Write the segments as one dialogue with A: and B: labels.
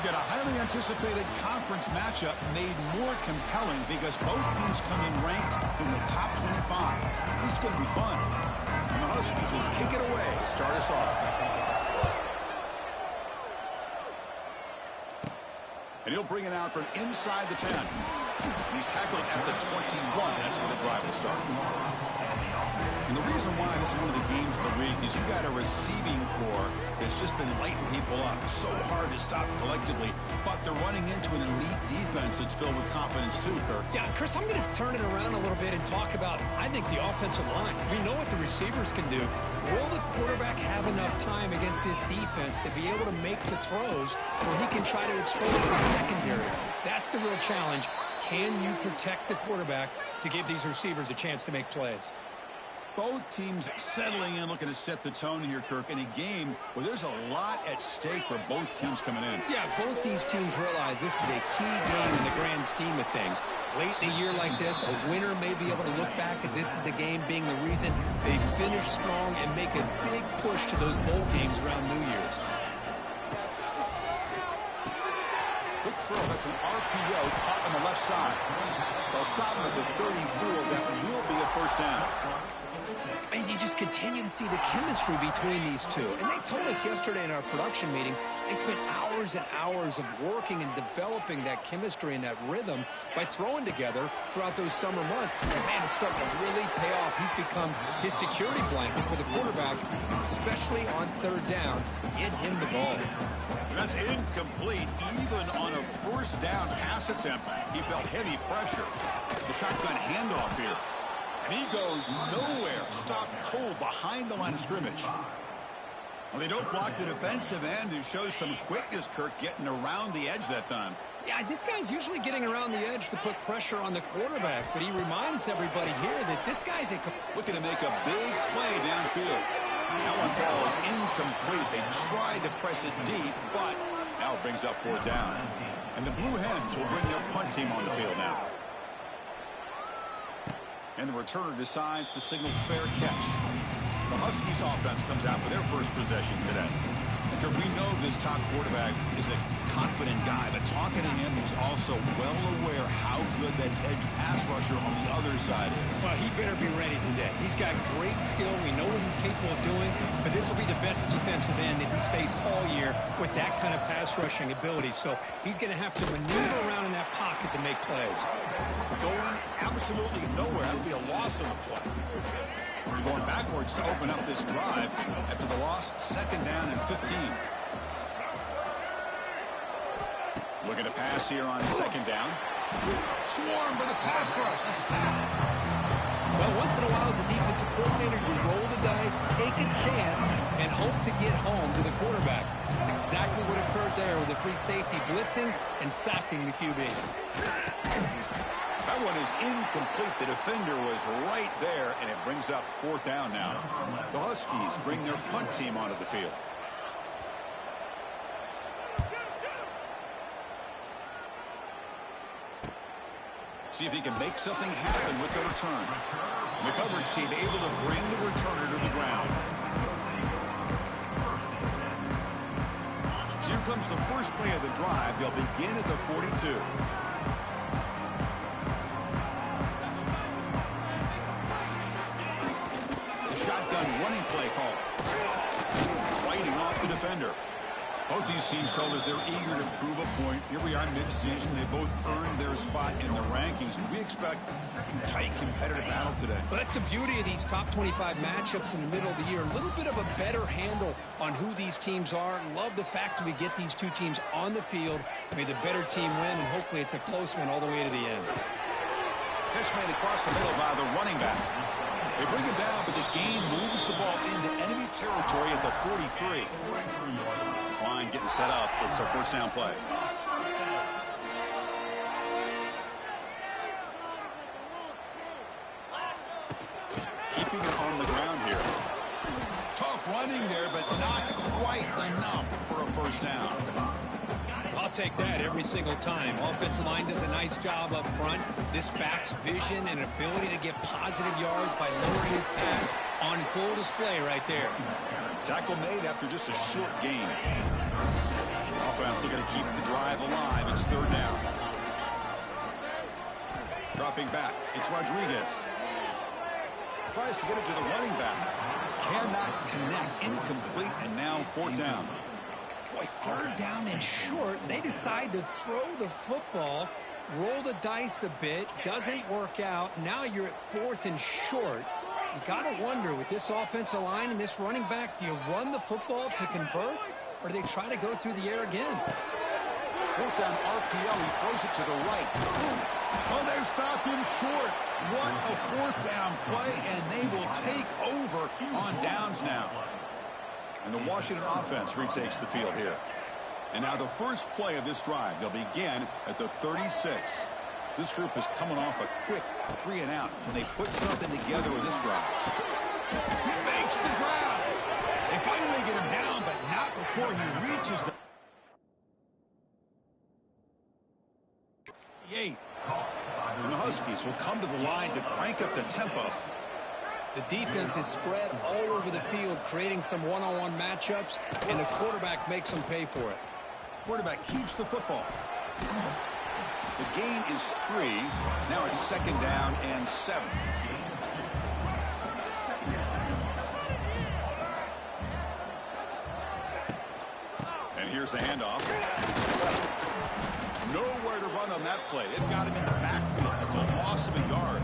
A: We've got a highly anticipated conference matchup made more compelling because both teams come in ranked in the top 25. This is going to be fun. And the Huskies will kick it away to start us off. And he'll bring it out from inside the 10. He's tackled at the 21. That's where the drive will start. And the reason why this is one of the games of the week is you got a receiving core that's just been lighting people up. So hard to stop collectively, but they're running into an elite defense that's filled with confidence too, Kirk.
B: Yeah, Chris, I'm going to turn it around a little bit and talk about, I think, the offensive line. We know what the receivers can do. Will the quarterback have enough time against this defense to be able to make the throws where he can try to expose the secondary? That's the real challenge. Can you protect the quarterback to give these receivers a chance to make plays?
A: Both teams settling in, looking to set the tone here, Kirk, in a game where there's a lot at stake for both teams coming in.
B: Yeah, both these teams realize this is a key game in the grand scheme of things. Late in a year like this, a winner may be able to look back at this as a game being the reason they finish strong and make a big push to those bowl games around New Year's.
A: Quick throw, that's an RPO caught on the left side. They'll stop him at the 34. That will be a first down.
B: And you just continue to see the chemistry between these two. And they told us yesterday in our production meeting, they spent hours and hours of working and developing that chemistry and that rhythm by throwing together throughout those summer months. And man, it's starting to really pay off. He's become his security blanket for the quarterback, especially on third down. Get him the ball.
A: That's incomplete. Even on a first down pass attempt, he felt heavy pressure. The shotgun handoff here. And he goes nowhere. Stopped cold behind the line of scrimmage. Well, they don't block the defensive end, who shows some quickness, Kirk, getting around the edge that time.
B: Yeah, this guy's usually getting around the edge to put pressure on the quarterback, but he reminds everybody here that this guy's
A: looking to make a big play downfield. That one falls incomplete. They tried to press it deep, but now it brings up fourth down. And the Blue Hens will bring their punt team on the field now. And the returner decides to signal fair catch. The Huskies offense comes out for their first possession today. We know this top quarterback is a confident guy, but talking to him, he's also well aware how good that edge pass rusher on the other side is.
B: Well, he better be ready today. He's got great skill. We know what he's capable of doing, but this will be the best defensive end that he's faced all year with that kind of pass rushing ability. So he's going to have to maneuver around in that pocket to make plays.
A: Going absolutely nowhere. That would be a loss on the play. We're going backwards to open up this drive after the loss. Second down and 15. Looking to pass here on second down. Swarm for the pass rush. A sack.
B: Well, once in a while as a defensive coordinator, you roll the dice, take a chance, and hope to get home to the quarterback. That's exactly what occurred there with the free safety blitzing and sacking the QB.
A: That one is incomplete. The defender was right there, and it brings up fourth down now. The Huskies bring their punt team onto the field. See if he can make something happen with the return. And the coverage team able to bring the returner to the ground. So here comes the first play of the drive. They'll begin at the 42. Shotgun running play call. Fighting off the defender. Both these teams told us they're eager to prove a point. Here we are mid-season. They both earned their spot in the rankings. We expect a tight, competitive battle today.
B: Well, that's the beauty of these top 25 matchups in the middle of the year. A little bit of a better handle on who these teams are. Love the fact that we get these two teams on the field. May the better team win, and hopefully it's a close one all the way to the end.
A: Catch made across the middle by the running back. They bring it down, but the gain moves the ball into enemy territory at the 43. Line getting set up. It's a first down play. Keeping it on the ground here. Tough running there, but not quite enough for a first down.
B: I'll take that every single time. Offensive line does a nice job up front. This back's vision and ability to get positive yards by lowering his pass on full display right there.
A: Tackle made after just a short gain. Browns looking to keep the drive alive. It's third down. Dropping back. It's Rodriguez. Tries to get it to the running back. Cannot connect. Incomplete. And now fourth down.
B: Boy, third down and short. They decide to throw the football, roll the dice a bit. Doesn't work out. Now you're at fourth and short. You got to wonder, with this offensive line and this running back, do you run the football to convert, or do they try to go through the air again?
A: Fourth down RPO. He throws it to the right. Oh, they've stopped him short. What a fourth down play, and they will take over on downs now. And the Washington offense retakes the field here. And now the first play of this drive. They'll begin at the 36. This group is coming off a quick 3 and out. Can they put something together with this drive? He makes the grab. They finally get him down, but not before he reaches the 8. And the Huskies will come to the line to crank up the tempo.
B: The defense is spread all over the field, creating some one-on-one matchups, and the quarterback makes them pay for it.
A: Quarterback keeps the football. The gain is 3. Now it's second down and 7. And here's the handoff. Nowhere to run on that play. They've got him in the backfield. That's a loss of a yard.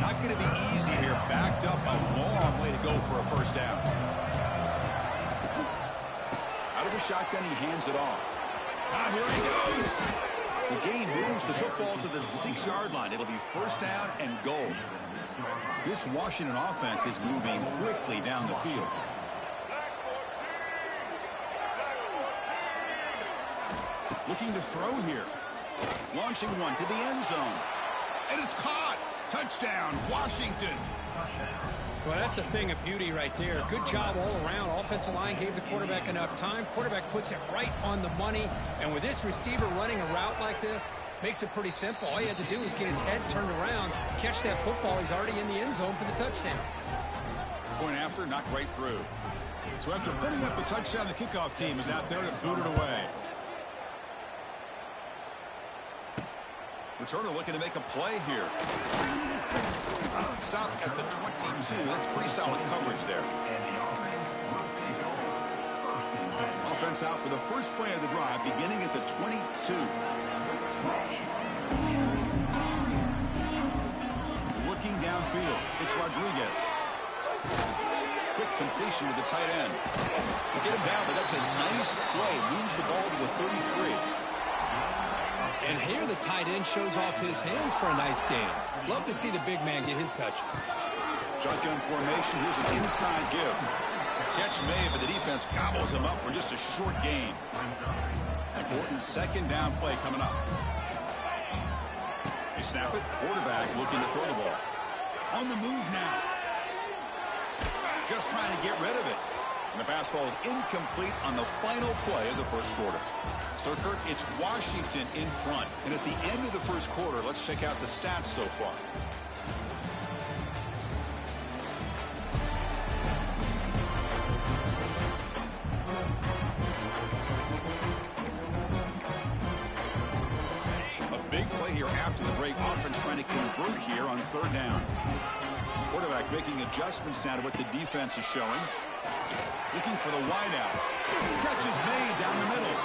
A: Not going to be easy here. Backed up a long way to go for a first down. Out of the shotgun, he hands it off. Now here he goes. The gain moves the football to the 6-yard line. It'll be first down and goal. This Washington offense is moving quickly down the field. Looking to throw here. Launching one to the end zone. And it's caught. Touchdown, Washington.
B: Well, that's a thing of beauty right there. Good job all around. Offensive line gave the quarterback enough time. Quarterback puts it right on the money. And with this receiver running a route like this, makes it pretty simple. All you have to do is get his head turned around, catch that football. He's already in the end zone for the touchdown.
A: Point after, knocked right through. So after putting up a touchdown, the kickoff team is out there to boot it away. Returner looking to make a play here. Stop at the 22. That's pretty solid coverage there. Offense out for the first play of the drive, beginning at the 22. Looking downfield, it's Rodriguez. Quick completion to the tight end. They get him down, but that's a nice play. Moves the ball to the 33.
B: And here the tight end shows off his hands for a nice game. Love to see the big man get his touches.
A: Shotgun formation. Here's an inside give. Catch made, but the defense gobbles him up for just a short gain. Important second down play coming up. They snap it. Quarterback looking to throw the ball. On the move now. Just trying to get rid of it. And the pass falls incomplete on the final play of the first quarter. So, Kirk, it's Washington in front. And at the end of the first quarter, let's check out the stats so far. A big play here after the break. Offense trying to convert here on third down. Quarterback making adjustments now to what the defense is showing. Looking for the wideout. Catch is made down the middle.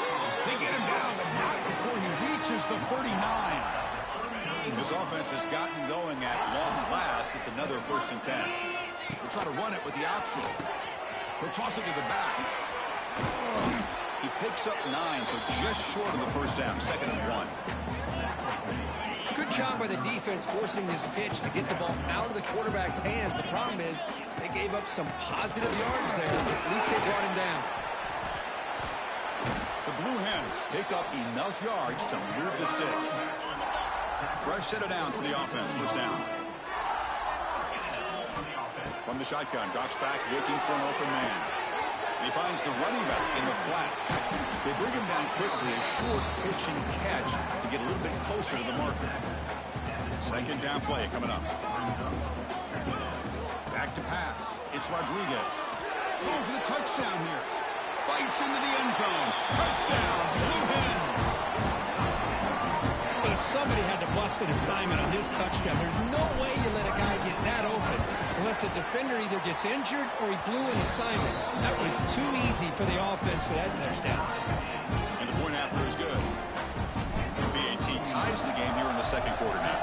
A: They get him down, but not before he reaches the 39. This offense has gotten going at long last. It's another 1st and 10. We'll try to run it with the option. He'll toss it to the back. He picks up 9, so just short of the first down. 2nd and 1.
B: Good job by the defense forcing this pitch to get the ball out of the quarterback's hands. The problem is they gave up some positive yards there. At least they brought him down.
A: The Blue Hens pick up enough yards to move the sticks. Fresh set of downs for the offense. First down. From the shotgun, drops back looking for an open man. He finds the running back in the flat. They bring him down quickly, a short pitch and catch to get a little bit closer to the marker. Second down play coming up. Back to pass. It's Rodriguez. Going for the touchdown here. Fights into the end zone. Touchdown, Blue Hens.
B: Well, somebody had to bust an assignment on this touchdown. There's no way you let a guy get that open unless the defender either gets injured or he blew an assignment. That was too easy for the offense for that touchdown.
A: And the point after is good. BAT ties the game here in the second quarter now.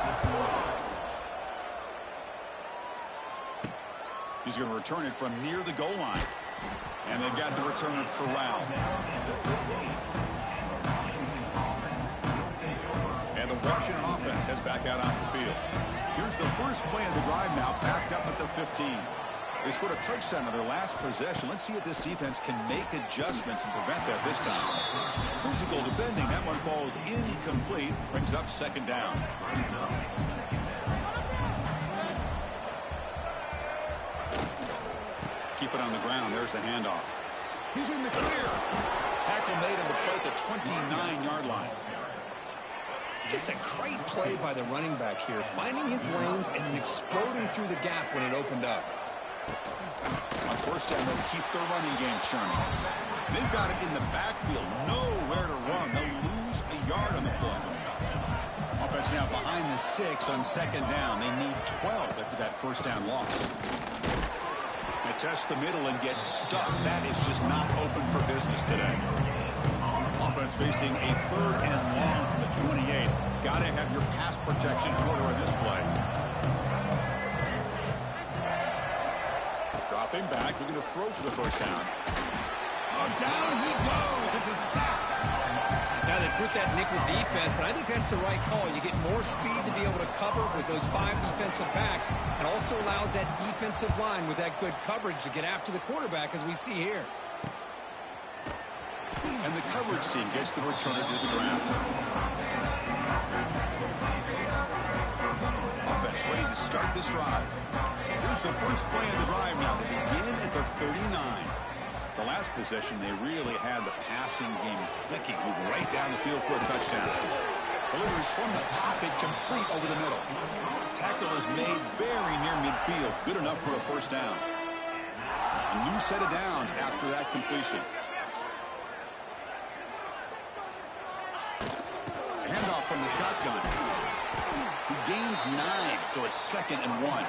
A: He's going to return it from near the goal line. And they've got the returner corralled. And the Washington offense heads back out on the field. Here's the first play of the drive now, backed up at the 15. They scored a touchdown on their last possession. Let's see if this defense can make adjustments and prevent that this time. Physical defending. That one falls incomplete. Brings up second down. Keep it on the ground. There's the handoff. He's in the clear. Tackle made on the play at the 29-yard line.
B: Just a great play by the running back here, finding his lanes and then exploding through the gap when it opened up.
A: On first down, they'll keep their running game churning. They've got it in the backfield. Nowhere to run. They'll lose a yard on the play. Offense now behind the 6 on second down. They need 12 after that first down loss. They test the middle and get stuck. That is just not open for business today. Offense facing a third and long from the 28. Got to have your pass protection in order in this play. Dropping back, looking to throw for the first down. Oh, down he goes. It's a sack.
B: Now they put that nickel defense, and I think that's the right call. You get more speed to be able to cover with those 5 defensive backs, and also allows that defensive line with that good coverage to get after the quarterback, as we see here.
A: And the coverage team gets the returner to the ground. Offense ready to start this drive. Here's the first play of the drive now. They begin at the 39. The last possession, they really had the passing game clicking. Move right down the field for a touchdown. Delivers from the pocket, complete over the middle. Tackle is made very near midfield. Good enough for a first down. A new set of downs after that completion. Handoff from the shotgun. He gains 9, so it's 2nd and 1.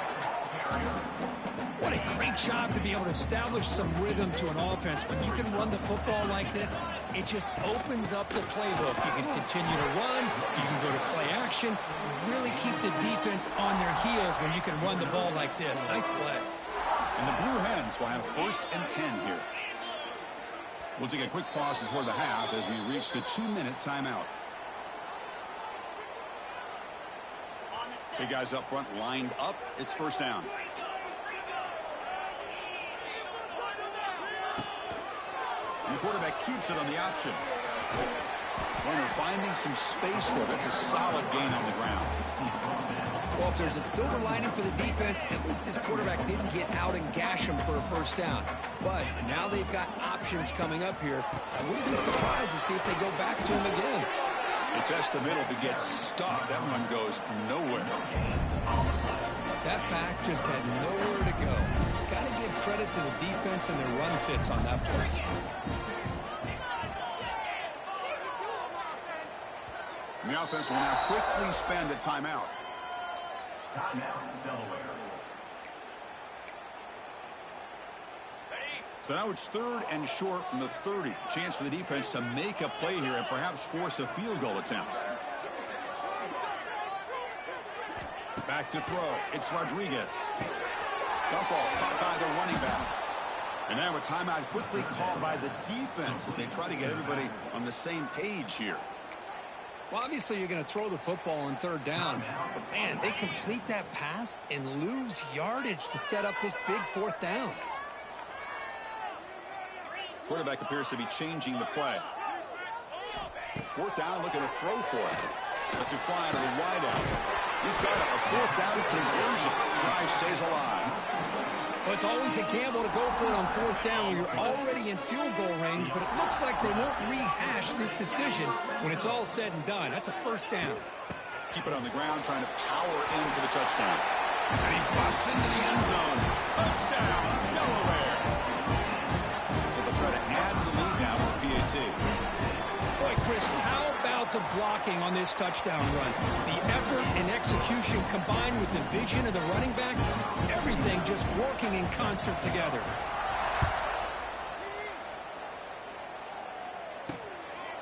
B: What a great job to be able to establish some rhythm to an offense. When you can run the football like this, it just opens up the playbook. You can continue to run. You can go to play action. You really keep the defense on their heels when you can run the ball like this. Nice play.
A: And the Blue Hens will have 1st and 10 here. We'll take a quick pause before the half as we reach the 2-minute timeout. Big guys up front lined up. It's first down. And the quarterback keeps it on the option. Runner finding some space there. That's a solid gain on the ground.
B: Well, if there's a silver lining for the defense, at least this quarterback didn't get out and gash him for a first down. But now they've got options coming up here. I wouldn't be surprised to see if they go back to him again.
A: They test the middle to get stuck. That one goes nowhere.
B: That back just had nowhere to go. Got to give credit to the defense and their run fits on that play.
A: The offense will now quickly spend a timeout. So now it's 3rd and short from the 30. Chance for the defense to make a play here and perhaps force a field goal attempt. Back to throw. It's Rodriguez. Dump off caught by the running back. And now a timeout quickly called by the defense as they try to get everybody on the same page here.
B: Well, obviously you're going to throw the football on 3rd down. But, man, they complete that pass and lose yardage to set up this big 4th down.
A: Quarterback appears to be changing the play. 4th down, looking to throw for it. Let's it fly to the wideout. He's got a 4th down conversion. Drive stays alive.
B: Well, it's always a gamble to go for it on 4th down when you're already in field goal range, but it looks like they won't rehash this decision when it's all said and done. That's a first down.
A: Keep it on the ground, trying to power in for the touchdown. And he busts into the end zone. Touchdown, Delaware. So they'll try to add to the lead PAT.
B: Boy, Chris, how about the blocking on this touchdown run? The effort and execution combined with the vision of the running back, everything just working in concert together.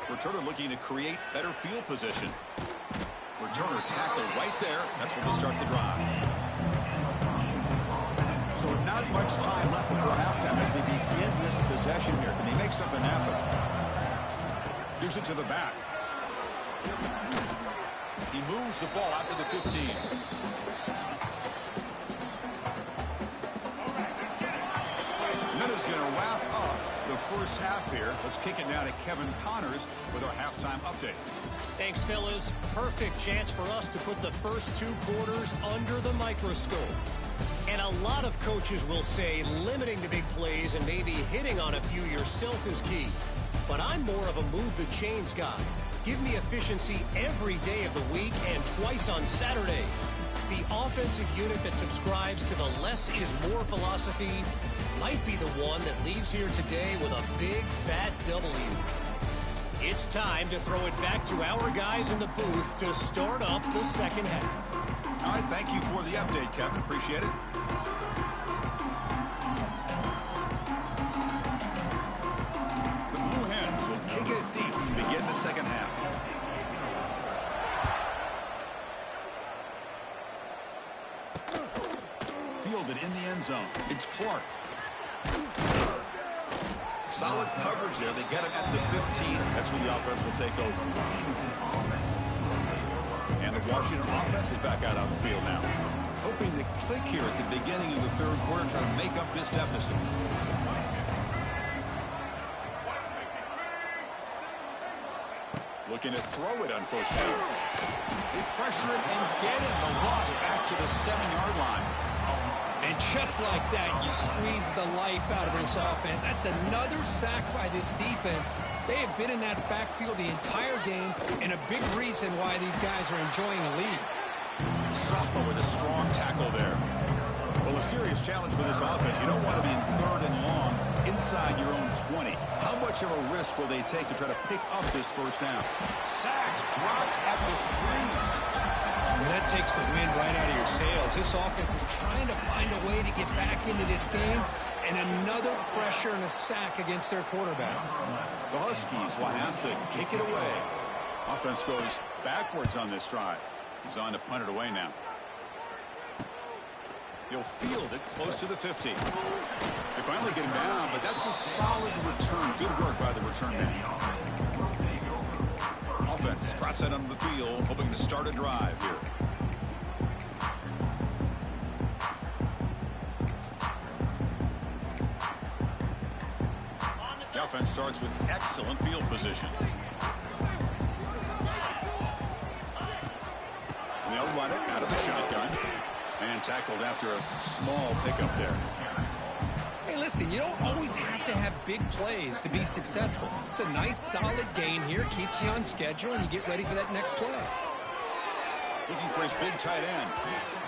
A: Returner looking to create better field position. Returner tackle right there. That's where they'll start the drive. So not much time left before halftime as they begin this possession here. Can they make something happen? Gives it to the back. He moves the ball out to the 15. That is going to wrap up the first half here. Let's kick it down to Kevin Connors with our halftime update.
C: Thanks, fellas. Perfect chance for us to put the first 2 quarters under the microscope. And a lot of coaches will say limiting the big plays and maybe hitting on a few yourself is key. But I'm more of a move the chains guy. Give me efficiency every day of the week and twice on Saturday. The offensive unit that subscribes to the less is more philosophy might be the one that leaves here today with a big fat W. It's time to throw it back to our guys in the booth to start up the second half.
A: All right, thank you for the update, Kevin. Appreciate it. The Blue Hens will kick it deep to begin the second half. Fielded in the end zone. It's Clark. Solid coverage there. They get him at the 15. That's where the offense will take over. And the Washington offense is back out on the field now. Hoping to click here at the beginning of the third quarter, trying to make up this deficit. Looking to throw it on first down. They pressure it and get it. The loss back to the 7-yard line.
B: And just like that, you squeeze the life out of this offense. That's another sack by this defense. They have been in that backfield the entire game, and a big reason why these guys are enjoying the lead.
A: Sophomore with a strong tackle there. Well, a serious challenge for this offense. You don't want to be in 3rd and long inside your own 20. How much of a risk will they take to try to pick up this first down? Sacked, dropped at the 3.
B: Well, that takes the wind right out of your sails. This offense is trying to find a way to get back into this game, and another pressure and a sack against their quarterback.
A: The Huskies will have to kick it away. Offense goes backwards on this drive. He's on to punt it away now. He'll field it close to the 50. They finally get him down, but that's a solid return. Good work by the return man. Offense trots that onto the field, hoping to start a drive here. The offense starts with excellent field position. They'll run it out of the shotgun and tackled after a small pickup there.
B: Hey, listen, you don't always have to have big plays to be successful. It's a nice, solid gain here. Keeps you on schedule, and you get ready for that next play.
A: Looking for his big tight end.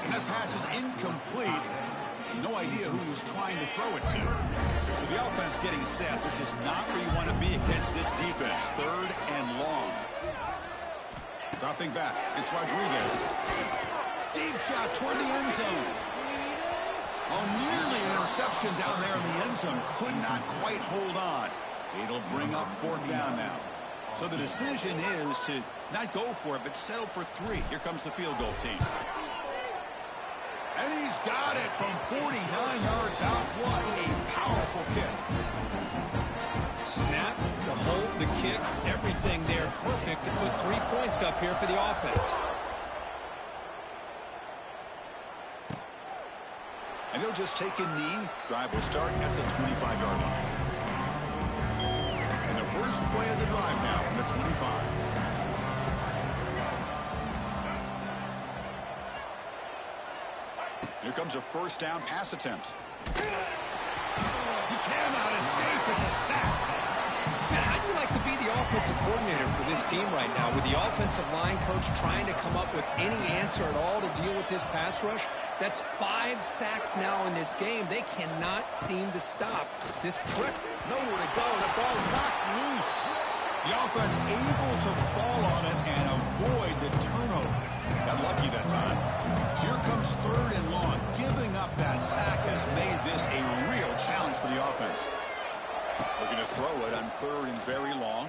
A: And that pass is incomplete. No idea who he was trying to throw it to. So the offense getting set. This is not where you want to be against this defense. 3rd and long. Dropping back. It's Rodriguez. Deep shot toward the end zone. Oh, nearly an interception down there in the end zone. Could not quite hold on. It'll bring up 4th down now. So the decision is to not go for it, but settle for 3. Here comes the field goal team. And he's got it from 49 yards out. What a powerful kick.
B: Snap, the hold, the kick, everything there perfect to put 3 points up here for the offense.
A: And he'll just take a knee. Drive will start at the 25-yard line. And the first play of the drive now from the 25. Here comes a first down pass attempt. He cannot escape. It's a sack.
B: Now, how do you like to be the offensive coordinator for this team right now, with the offensive line coach trying to come up with any answer at all to deal with this pass rush. That's 5 sacks now in this game. They cannot seem to stop this prep.
A: Nowhere to go. The ball knocked loose. The offense able to fall on it and avoid the turnover. Got lucky that time. So here comes 3rd and long. Giving up that sack has made this a real challenge for the offense. Looking to throw it on 3rd and very long.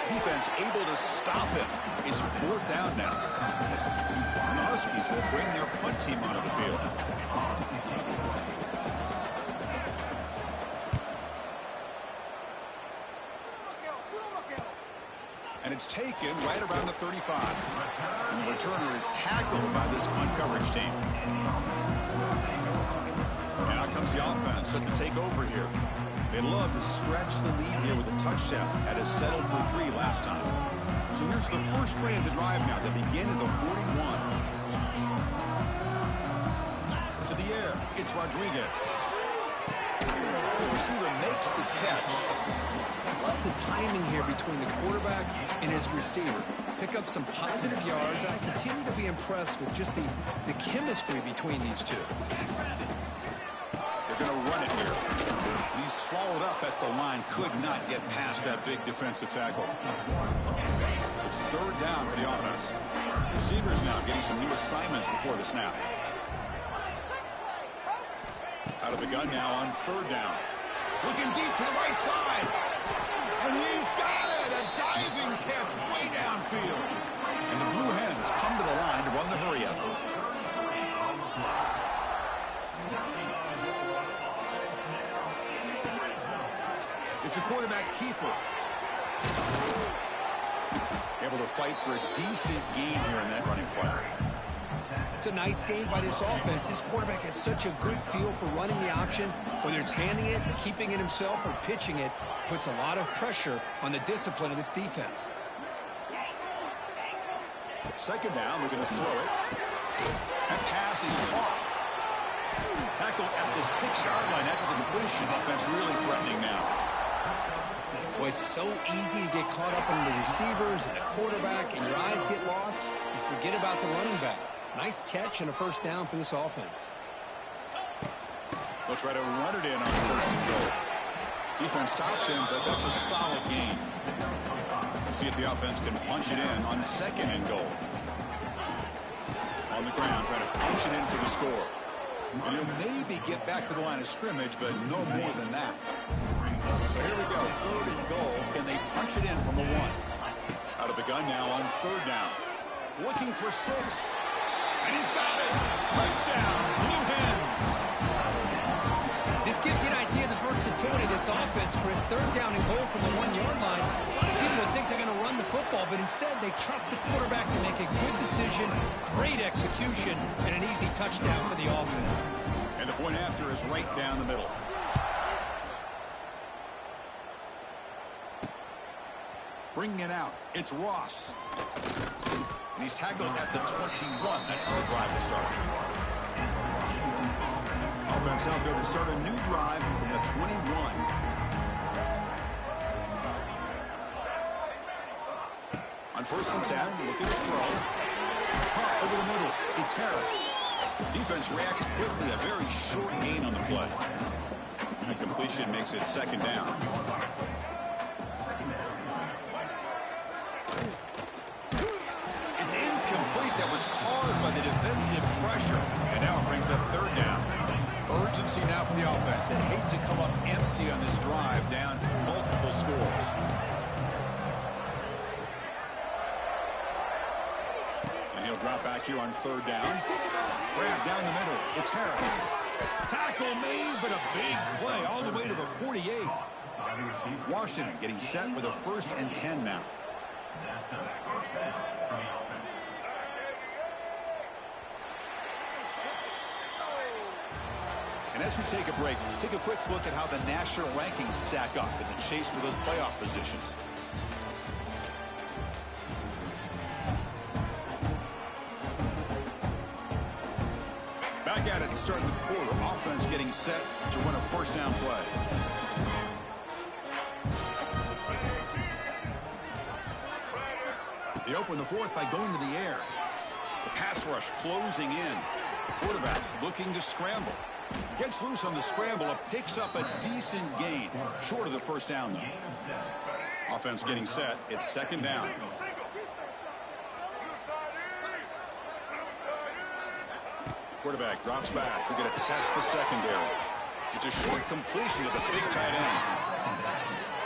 A: Defense able to stop him. It's 4th down now. And the Huskies will bring their punt team onto the field. And it's taken right around the 35. And the returner is tackled by this punt coverage team. And out comes the offense set to take over here. They'd love to stretch the lead here with a touchdown. Had us settled for 3 last time. So here's the first play of the drive now. They begin at the 41. To the air. It's Rodriguez. The receiver makes the catch.
B: I love the timing here between the quarterback and his receiver. Pick up some positive yards. I continue to be impressed with just the chemistry between these two.
A: They're going to run it here. He's swallowed up at the line. Could not get past that big defensive tackle. It's 3rd down for the offense. Receivers now getting some new assignments before the snap. Out of the gun now on 3rd down. Looking deep to the right side. And he's got it! A diving catch way downfield. And the Blue Hens come to the line to run the hurry-up. It's a quarterback keeper. Able to fight for a decent gain here in that running play.
B: It's a nice game by this offense. This quarterback has such a good feel for running the option. Whether it's handing it, keeping it himself, or pitching it, puts a lot of pressure on the discipline of this defense.
A: 2nd down, we're going to throw it. That pass is caught. Tackled at the 6-yard line after the completion. Offense really threatening now.
B: Boy, it's so easy to get caught up in the receivers and the quarterback, and your eyes get lost. You forget about the running back. Nice catch and a 1st down for this offense.
A: They'll try to run it in on 1st and goal. Defense stops him, but that's a solid gain. Let's see if the offense can punch it in on 2nd and goal. On the ground, trying to punch it in for the score. And he'll maybe get back to the line of scrimmage, but no more than that. So here we go, 3rd and goal. Can they punch it in from the 1? Out of the gun now on 3rd down. Looking for 6. And he's got it. Touchdown, Blue Hens.
B: This gives you an idea of the versatility of this offense, Chris. 3rd down and goal from the 1-yard line. A lot of people would think they're going to run the football, but instead they trust the quarterback to make a good decision, great execution, and an easy touchdown for the offense.
A: And the point after is right down the middle. Bringing it out, it's Ross. And he's tackled at the 21. That's where the drive will start. Offense out there to start a new drive from the 21. On 1st and 10, looking to throw. Caught over the middle. It's Harris. Defense reacts quickly. A very short gain on the play. And the completion makes it 2nd down. It's incomplete. That was caused by the defensive pressure. And now it brings up 3rd down. Urgency now for the offense. They hate to come up empty on this drive, down multiple scores. And he'll drop back here on 3rd down. Grab down the middle. It's Harris. Tackle made, but a big play all the way to the 48. Washington getting set with a 1st and 10 now. And as we take a break, take a quick look at how the national rankings stack up in the chase for those playoff positions. Back at it to start the quarter. Offense getting set to run a 1st down play. They open the fourth by going to the air. The pass rush closing in. Quarterback looking to scramble. Gets loose on the scramble. Picks up a decent gain. Short of the first down, though. Offense getting set. It's second down. Quarterback drops back. We're going to test the secondary. It's a short completion to the big tight end.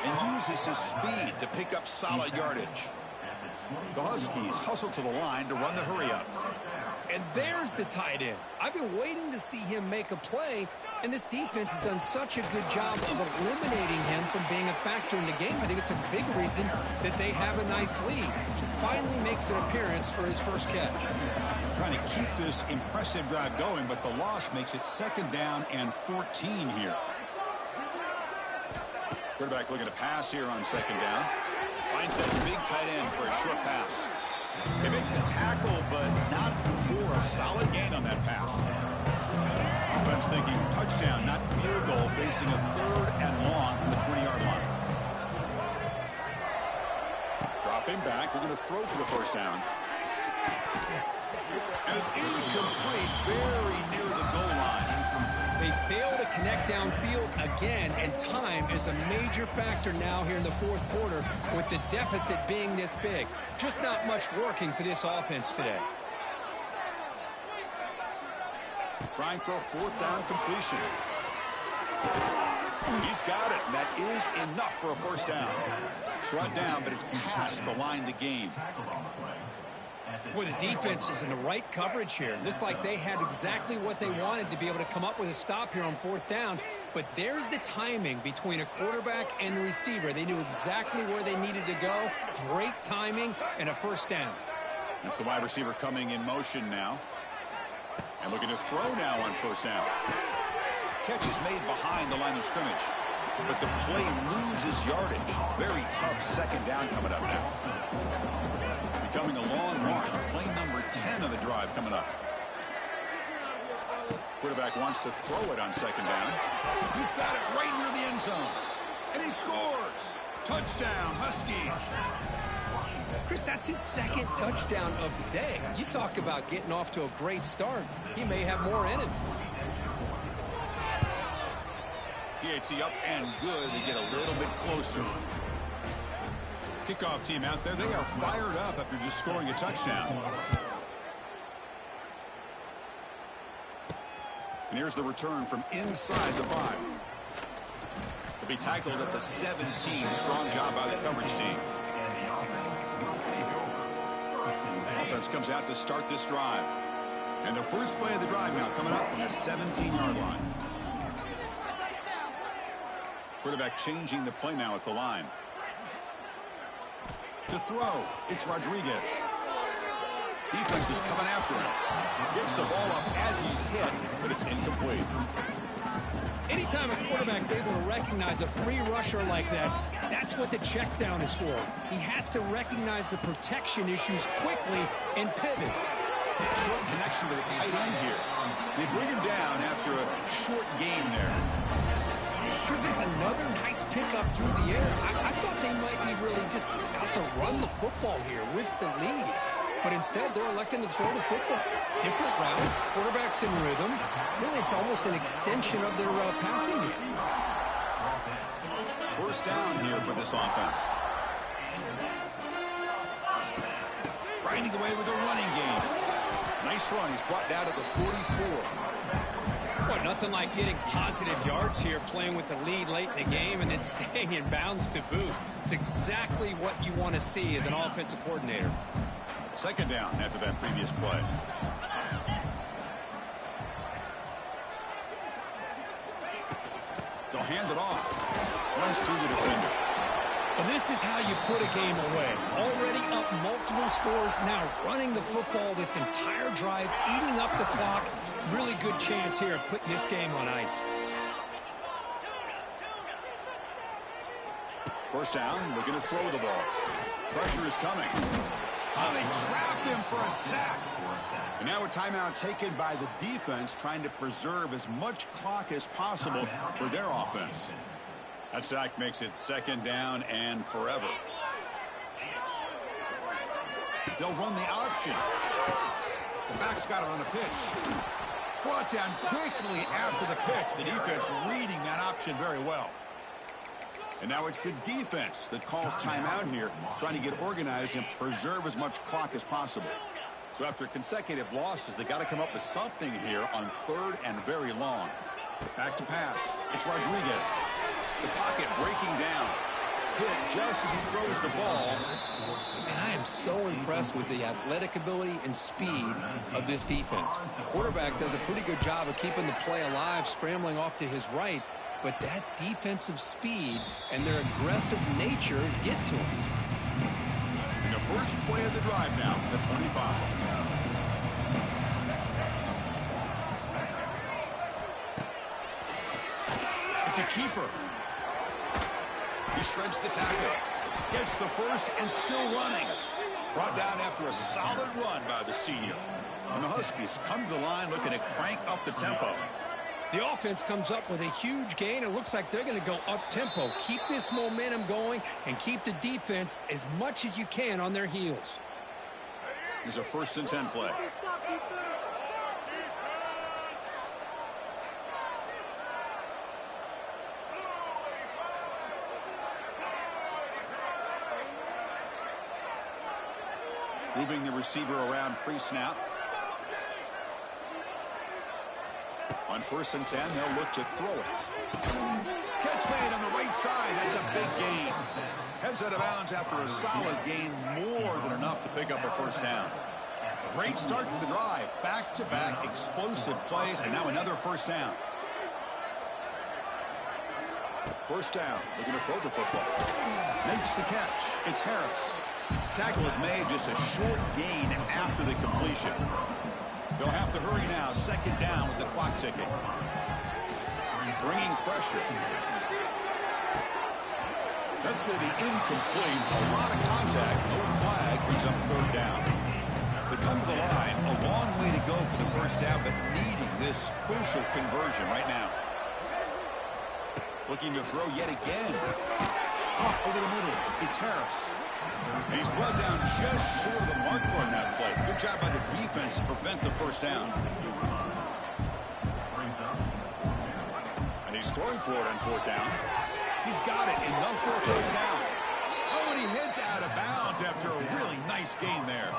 A: And uses his speed to pick up solid yardage. The Huskies hustle to the line to run the hurry-up.
B: And there's the tight end. I've been waiting to see him make a play, and this defense has done such a good job of eliminating him from being a factor in the game. I think it's a big reason that they have a nice lead. He finally makes an appearance for his first catch.
A: Trying to keep this impressive drive going, but the loss makes it second down and 14 here. Quarterback looking to pass here on second down. Finds that big tight end for a short pass. They make the tackle, but not for a solid gain on that pass. Offense thinking touchdown, not field goal, facing a third and long from the 20-yard line. Dropping back, we're going to throw for the first down. And it's incomplete, very near the goal line.
B: They fail to connect downfield again, and time is a major factor now here in the fourth quarter with the deficit being this big. Just not much working for this offense today.
A: Trying for a fourth down completion. He's got it, and that is enough for a first down. Brought down, but it's past the line to gain.
B: Boy, the defense is in the right coverage here. Looked like they had exactly what they wanted to be able to come up with a stop here on fourth down. But there's the timing between a quarterback and the receiver. They knew exactly where they needed to go. Great timing and a first down.
A: That's the wide receiver coming in motion now. And looking to throw now on first down. Catch is made behind the line of scrimmage. But the play loses yardage. Very tough second down coming up now. Becoming a long march. Play number 10 of the drive coming up. Quarterback wants to throw it on second down. He's got it right near the end zone. And he scores. Touchdown, Huskies.
B: Chris, that's his second touchdown of the day. You talk about getting off to a great start. He may have more in him.
A: PAT up and good. They get a little bit closer. Kickoff team out there. They are fired up after just scoring a touchdown. And here's the return from inside the 5. They'll be tackled at the 17. Strong job by the coverage team. Offense comes out to start this drive. And the first play of the drive now coming up from the 17-yard line. Quarterback changing the play now at the line. To throw, it's Rodriguez. Defense is coming after him. Gets the ball up as he's hit, but it's incomplete.
B: Anytime a quarterback's able to recognize a free rusher like that, that's what the check down is for. He has to recognize the protection issues quickly and pivot.
A: Short connection with a tight end here. They bring him down after a short gain there.
B: Presents another nice pickup through the air. I thought they might be really just out to run the football here with the lead. But instead, they're electing to throw the football. Different routes, quarterbacks in rhythm. Really, it's almost an extension of their passing game.
A: First down here for this offense. Grinding away with a running game. Nice run. He's brought down to the 44.
B: Boy, nothing like getting positive yards here, playing with the lead late in the game and then staying in bounds to boot. It's exactly what you want to see as an offensive coordinator.
A: Second down after that previous play. They'll hand it off. Runs through the defender.
B: Well, this is how you put a game away. Already up multiple scores, now running the football this entire drive, eating up the clock. Really good chance here of putting this game on ice.
A: First down, looking to throw the ball. Pressure is coming. Oh, they trapped him for a sack. And now a timeout taken by the defense, trying to preserve as much clock as possible for their offense. That sack makes it second down and forever. They'll run the option. The back's got it on the pitch. Brought down quickly after the pitch. The defense reading that option very well. And now it's the defense that calls timeout here, trying to get organized and preserve as much clock as possible. So after consecutive losses, they got to come up with something here on third and very long. Back to pass. It's Rodriguez. The pocket breaking down. Hit just as he throws the ball.
B: And I am so impressed with the athletic ability and speed of this defense. The quarterback does a pretty good job of keeping the play alive, scrambling off to his right. But that defensive speed and their aggressive nature get to him.
A: And the first play of the drive now from the 25. It's a keeper. He shreds the tackle. Gets the first and still running. Brought down after a solid run by the senior. And the Huskies come to the line looking to crank up the tempo.
B: The offense comes up with a huge gain. It looks like they're going to go up-tempo. Keep this momentum going and keep the defense as much as you can on their heels.
A: Here's a 1st and 10 play. Moving the receiver around pre-snap. On 1st and 10, they'll look to throw it. Catch made on the right side. That's a big gain. Heads out of bounds after a solid gain, more than enough to pick up a 1st down. Great start to the drive. Back-to-back explosive plays, and now another 1st down. 1st down, looking to throw the football. Makes the catch. It's Harris. Tackle is made, just a short gain after the completion. They'll have to hurry now. 2nd down with the clock ticking. Bringing pressure. That's going to be incomplete. A lot of contact. No flag. Brings up 3rd down. They come to the line. A long way to go for the 1st down, but needing this crucial conversion right now. Looking to throw yet again. Up over the middle. It's Harris. And he's brought down just short of the marker on that play. Good job by the defense to prevent the 1st down. And he's throwing for it on 4th down. He's got it, enough for a 1st down. Oh, and he heads out of bounds after a really nice gain there.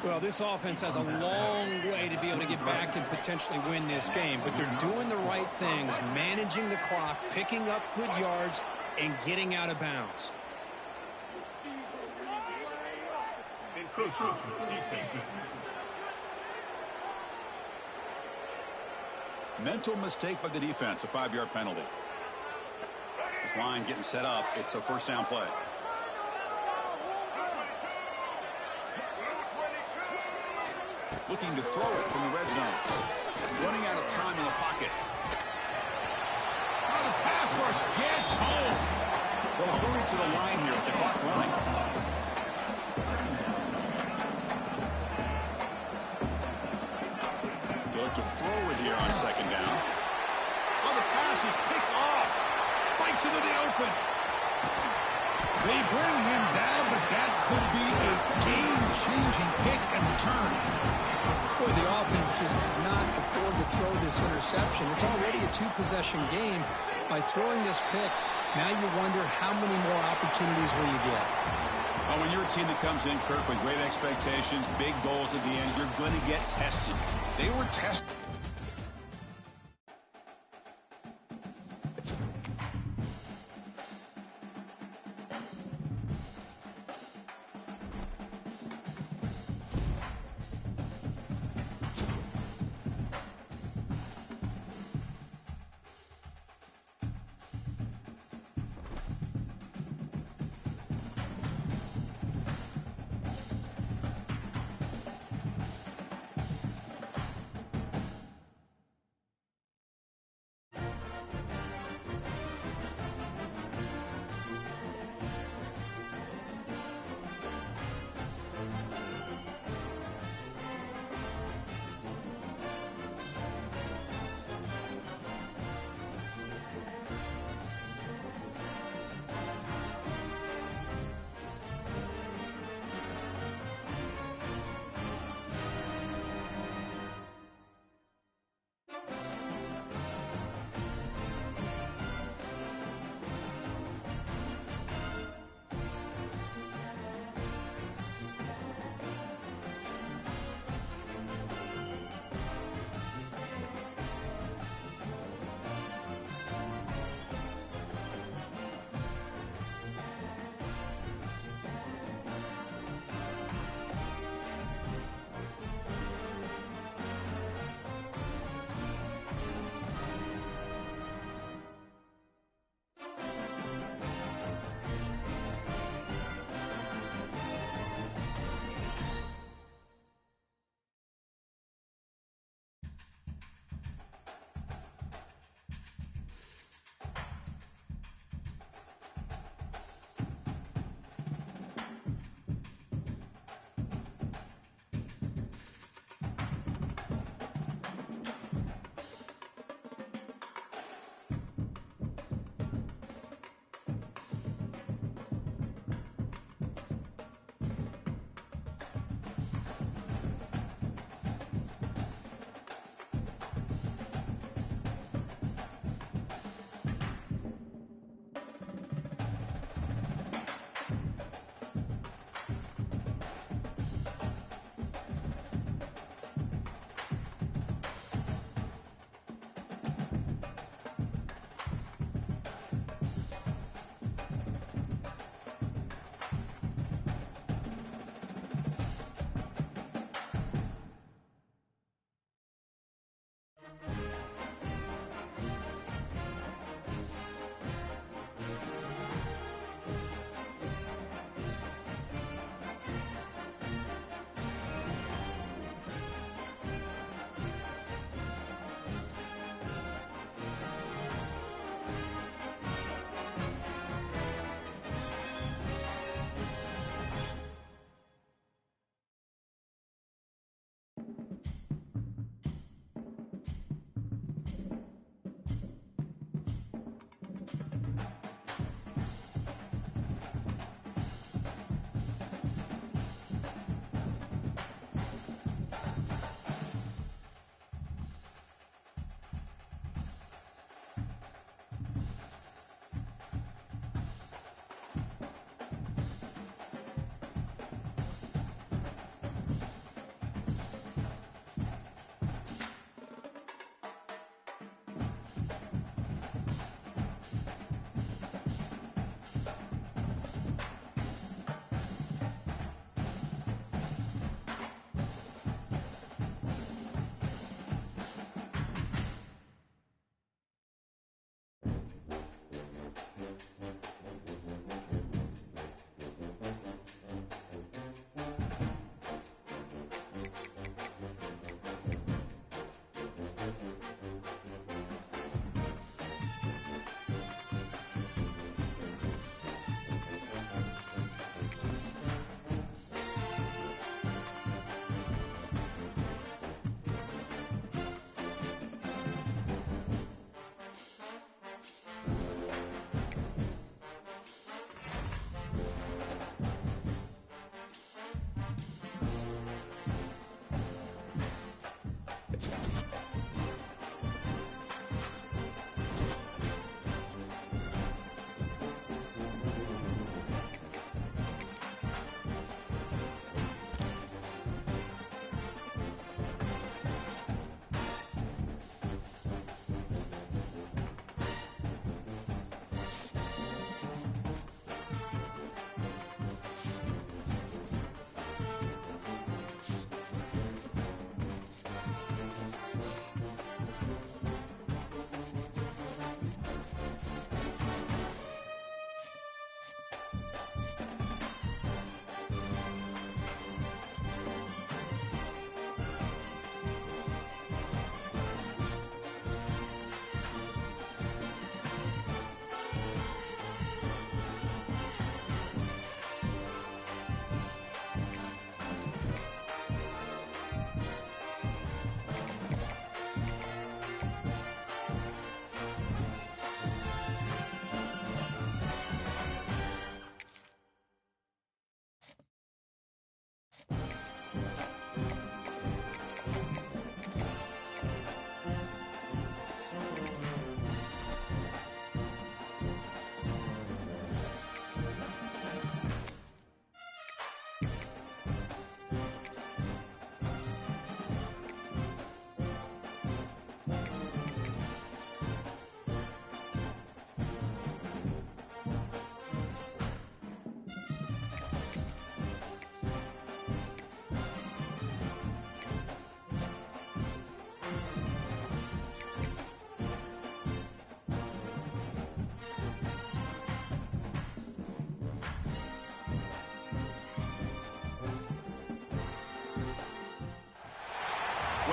B: Well, this offense has a long way to be able to get back and potentially win this game, but they're doing the right things, managing the clock, picking up good yards, and getting out of bounds.
A: Mental mistake by the defense, a 5-yard penalty. This line getting set up. It's a 1st down play. Looking to throw it from the red zone. Running out of time in the pocket. Oh, the pass rush gets home. They'll hurry to the line here with the clock running. To throw it here on 2nd down. Oh, the pass is picked off. Bites into the open. They bring him down, but that could be a game-changing pick and return.
B: Boy, the offense just cannot afford to throw this interception. It's already a 2-possession game. By throwing this pick, now you wonder how many more opportunities will you get.
A: Oh, when you're a team that comes in, Kirk, with great expectations, big goals at the end, you're going to get tested. They were tested.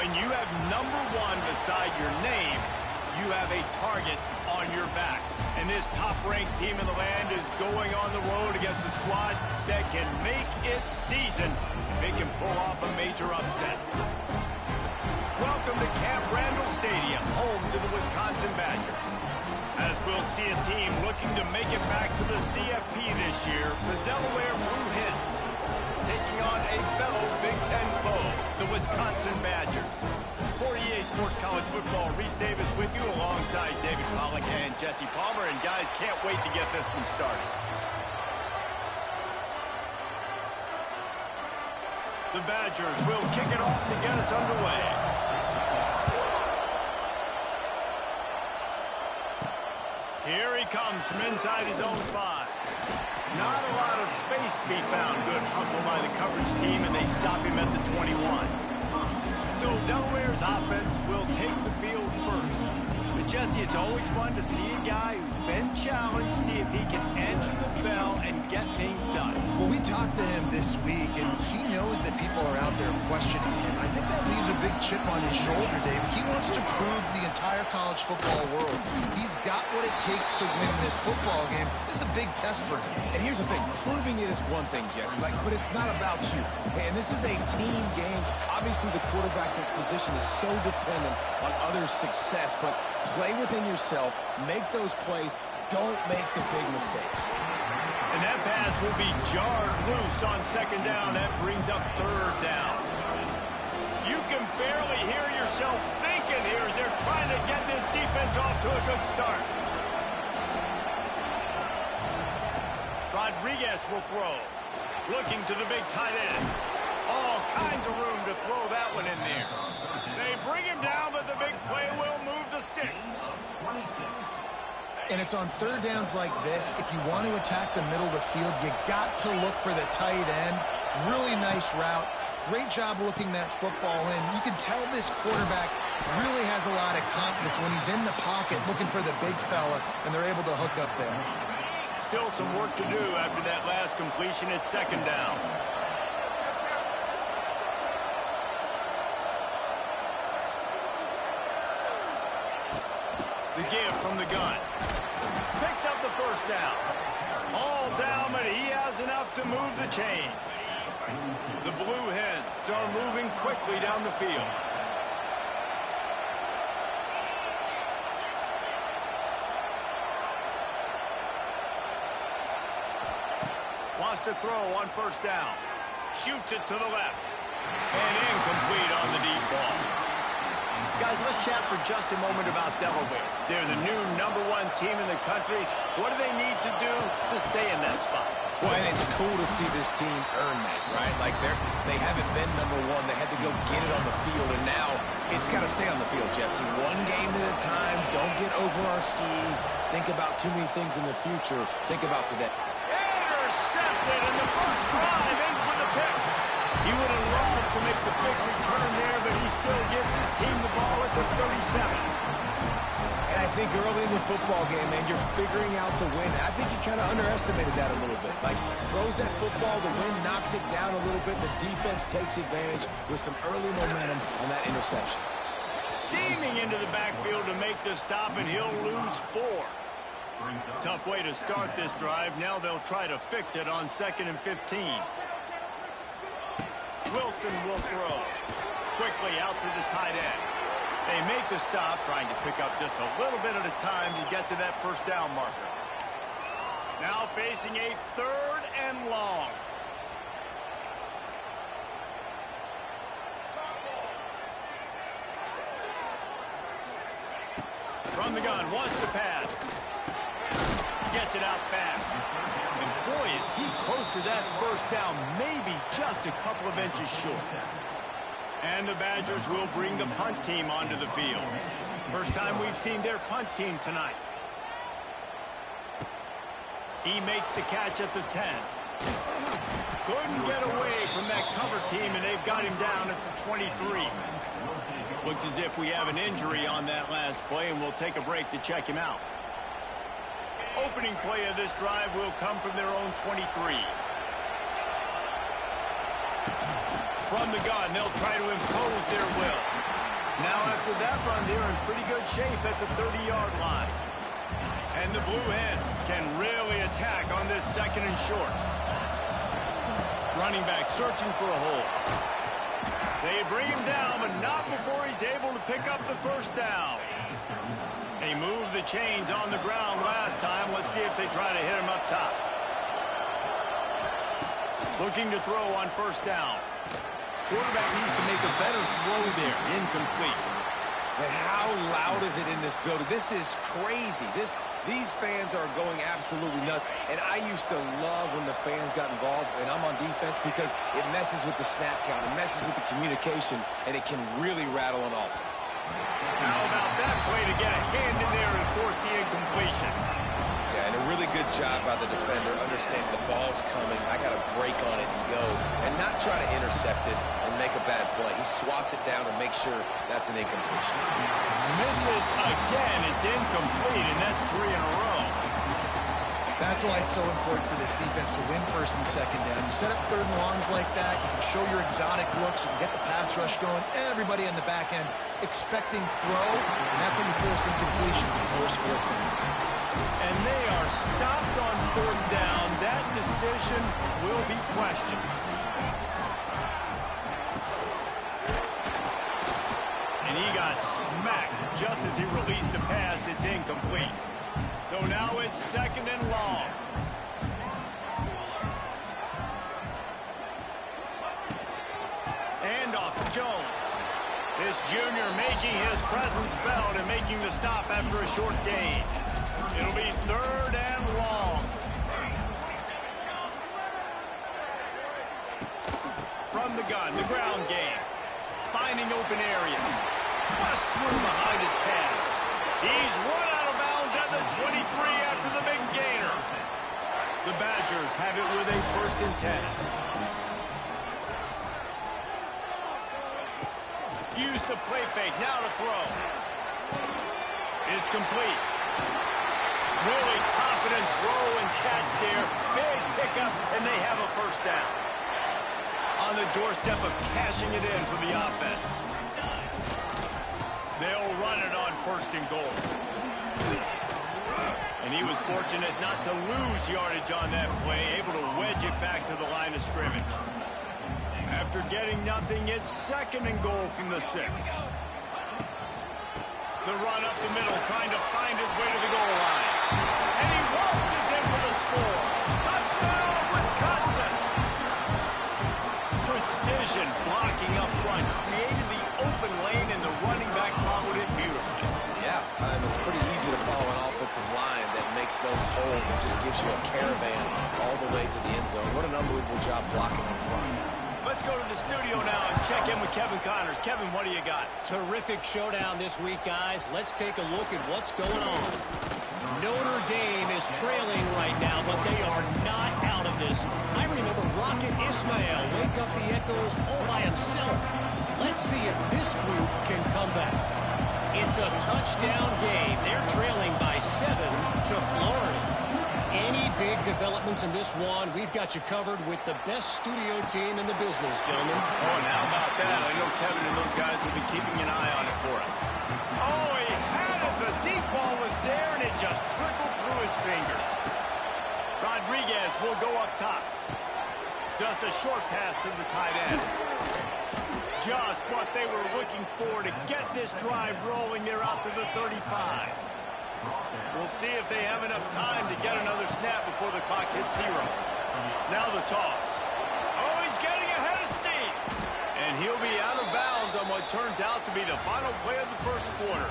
D: When you have number 1 beside your name, you have a target on your back. And this top-ranked team in the land is going on the road against a squad that can make its season if it can pull off a major upset. Welcome to Camp Randall Stadium, home to the Wisconsin Badgers. As we'll see a team looking to make it back to the CFP this year, the Delaware Blue Hens, taking on a fellow Big Ten foe, the Wisconsin Badgers. For EA Sports College Football, Reese Davis with you alongside David Pollack and Jesse Palmer. And guys, can't wait to get this one started. The Badgers will kick it off to get us underway. Here he comes from inside his own 5. Not a lot of space to be found. Good hustle by the coverage team, and they stop him at the 21. So Delaware's offense will take the field first. But Jesse, it's always fun to see a guy who's been challenged, see if he can answer the bell and get things done.
E: Well, we talked to him this week, and he knows that people are out there questioning him. I think that leaves a big chip on his shoulder, Dave. He wants to prove to the entire college football world he's got what it takes to win this football game. This is a big test for him.
F: And here's the thing, proving it is one thing, Jesse, but it's not about you. And this is a team game. Obviously, the quarterback position is so dependent on others' success, but play within yourself, make those plays, don't make the big mistakes.
D: And that pass will be jarred loose on 2nd down. That brings up 3rd down. You can barely hear yourself thinking here as they're trying to get this defense off to a good start. Rodriguez will throw. Looking to the big tight end. All kinds of room to throw that one in there. They bring him down, but the big play will move the sticks.
E: And it's on 3rd downs like this. If you want to attack the middle of the field, you got to look for the tight end. Really nice route. Great job looking that football in. You can tell this quarterback really has a lot of confidence when he's in the pocket looking for the big fella, and they're able to hook up there.
D: Still some work to do after that last completion at 2nd down. The give from the gun. Picks up the 1st down. All down, but he has enough to move the chains. The Blue Hens are moving quickly down the field. Wants to throw on 1st down. Shoots it to the left. And incomplete on the deep ball. Guys, let's chat for just a moment about Delaware. They're the new #1 team in the country. What do they need to do to stay in that spot?
F: Well, and it's cool to see this team earn that, right? Like they haven't been #1. They had to go get it on the field, and now it's got to stay on the field, Jesse. One game at a time. Don't get over our skis. Think about too many things in the future. Think about today.
D: Intercepted, and the first drive ends with a pick. He would have loved to make the big return there, but he still gives his team the ball at the 37.
F: And I think early in the football game, man, you're figuring out the win. I think he kind of underestimated that a little bit. Like, throws that football, the wind knocks it down a little bit, the defense takes advantage with some early momentum on that interception.
D: Steaming into the backfield to make the stop, and he'll lose 4. Tough way to start this drive. Now they'll try to fix it on 2nd and 15. Wilson will throw. Quickly out to the tight end. They make the stop, trying to pick up just a little bit at a time to get to that 1st down marker. Now facing a 3rd and long. From the gun, wants to pass. Gets it out fast. And boy, is he close to that 1st down, maybe just a couple of inches short. And the Badgers will bring the punt team onto the field. First time we've seen their punt team tonight. He makes the catch at the 10. Couldn't get away from that cover team, and they've got him down at the 23. Looks as if we have an injury on that last play, and we'll take a break to check him out. Opening play of this drive will come from their own 23. From the gun, they'll try to impose their will. Now after that run, they're in pretty good shape at the 30-yard line. And the Blue Hens can really attack on this 2nd and short. Running back searching for a hole. They bring him down, but not before he's able to pick up the first down. They moved the chains on the ground last time. Let's see if they try to hit him up top. Looking to throw on first down. Quarterback needs to make a better throw there. Incomplete.
F: And how loud is it in this building? This is crazy. These fans are going absolutely nuts. And I used to love when the fans got involved, and I'm on defense, because it messes with the snap count. It messes with the communication, and it can really rattle an offense.
D: How about that play to get a hand in there and force the incompletion?
F: Yeah, and a really good job by the defender, understanding the ball's coming. I got to break on it and go, and not try to intercept it and make a bad play. He swats it down and makes sure that's an incompletion.
D: Misses again. It's incomplete, and that's 3 in a row.
E: That's why it's so important for this defense to win 1st and 2nd down. You set up 3rd and longs like that. You can show your exotic looks. You can get the pass rush going. Everybody on the back end expecting throw. And that's how you force incompletions and force 4th downs.
D: And they are stopped on 4th down. That decision will be questioned. And he got smacked just as he released the pass. It's incomplete. So now it's 2nd and long. Handoff to Jones. This junior making his presence felt and making the stop after a short gain. It'll be 3rd and long. From the gun, the ground game. Finding open areas. Bust through behind his pad. He's run out of bounds at the 23 after the big gainer. The Badgers have it with a 1st and 10. Use the play fake, now to throw. It's complete. Really confident throw and catch there. Big pickup, and they have a 1st down. On the doorstep of cashing it in for the offense. They'll run it on 1st and goal. And he was fortunate not to lose yardage on that play, able to wedge it back to the line of scrimmage. After getting nothing, it's 2nd and goal from the 6. The run up the middle, trying to find his way to the goal line. And he waltzes in for the score. Touchdown, Wisconsin! Precision blocking up front, created the open lane, and the running back followed it beautifully.
F: Yeah, it's pretty easy to follow an offensive line that makes those holes and just gives you a caravan all the way to the end zone. What an unbelievable job blocking up front.
D: Let's go to the studio now and check in with Kevin Connors. Kevin, what do you got?
C: Terrific showdown this week, guys. Let's take a look at what's going on. Notre Dame is trailing right now, but they are not out of this. I remember Rocket Ismail wake up the echoes all by himself. Let's see if this group can come back. It's a touchdown game. They're trailing by 7 to Florida. Any big developments in this one, we've got you covered with the best studio team in the business, gentlemen.
D: Oh, and how about that? I know Kevin and those guys will be keeping an eye on it for us. Oh, he had it. The deep ball was there, and it just trickled through his fingers. Rodriguez will go up top. Just a short pass to the tight end. Just what they were looking for to get this drive rolling. They're out to the 35. We'll see if they have enough time to get another snap before the clock hits 0. Now the toss. Oh, he's getting ahead of steam. And he'll be out of bounds on what turns out to be the final play of the 1st quarter.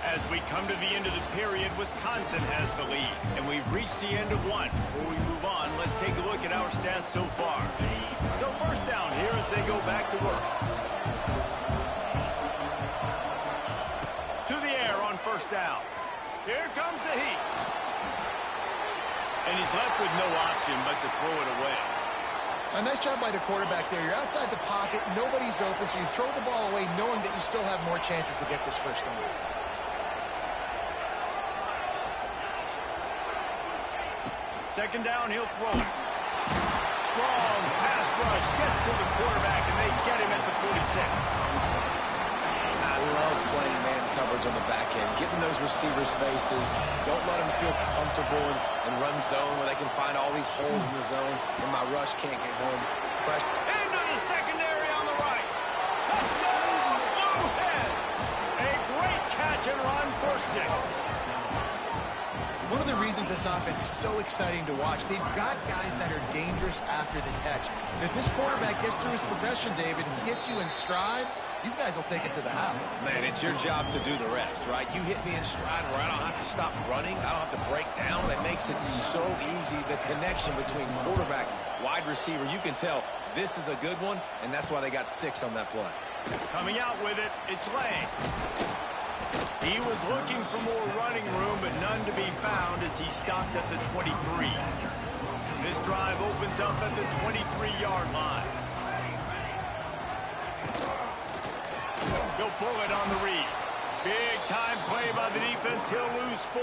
D: As we come to the end of the period, Wisconsin has the lead. And we've reached the end of 1. Before we move on, let's take a look at our stats so far. So 1st down here as they go back to work. To the air on 1st down. Here comes the heat. And he's left with no option but to throw it away.
E: A nice job by the quarterback there. You're outside the pocket. Nobody's open, so you throw the ball away knowing that you still have more chances to get this 1st down.
D: Second down, he'll throw it. Strong pass rush gets to the quarterback, and they get him at the 46.
F: Get in those receivers' faces. Don't let them feel comfortable and run zone where they can find all these holes in the zone and my rush can't get home. Pressure.
D: Into the secondary on the right. Touchdown, Blue Hens. A great catch and run for 6.
E: One of the reasons this offense is so exciting to watch, they've got guys that are dangerous after the catch. And if this quarterback gets through his progression, David, he hits you in stride, these guys will take it to the house.
F: Man, it's your job to do the rest, right? You hit me in stride where I don't have to stop running. I don't have to break down. That makes it so easy. The connection between quarterback, wide receiver, you can tell this is a good one, and that's why they got 6 on that play.
D: Coming out with it, it's Lang. He was looking for more running room, but none to be found as he stopped at the 23. This drive opens up at the 23-yard line. He'll pull it on the read. Big-time play by the defense. He'll lose 4.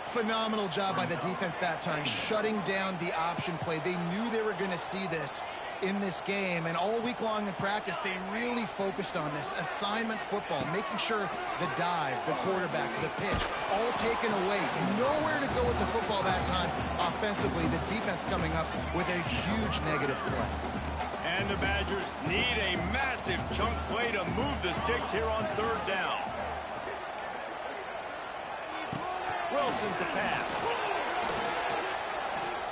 E: Phenomenal job by the defense that time, shutting down the option play. They knew they were going to see this in this game, and all week long in practice, they really focused on this assignment football, making sure the dive, the quarterback, the pitch, all taken away. Nowhere to go with the football that time offensively. The defense coming up with a huge negative play.
D: And the Badgers need a massive chunk play to move the sticks here on 3rd down. Wilson to pass.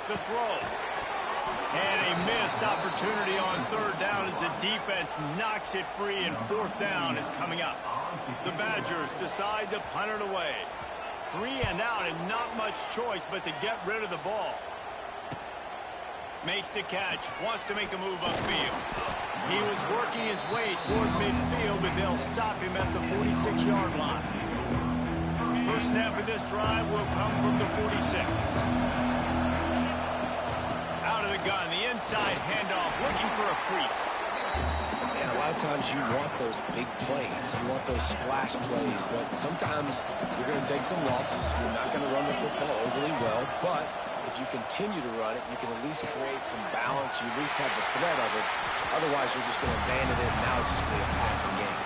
D: The throw. And a missed opportunity on 3rd down as the defense knocks it free, and 4th down is coming up. The Badgers decide to punt it away. 3 and out and not much choice but to get rid of the ball. Makes the catch, wants to make a move upfield. He was working his way toward midfield, but they'll stop him at the 46-yard line. First snap of this drive will come from the 46. Out of the gun, the inside handoff, looking for a crease.
F: And a lot of times you want those big plays. You want those splash plays, but sometimes you're going to take some losses. You're not going to run the football overly well, but if you continue to run it, you can at least create some balance. You at least have the threat of it. Otherwise, you're just going to abandon it, and now it's just going to be a passing game.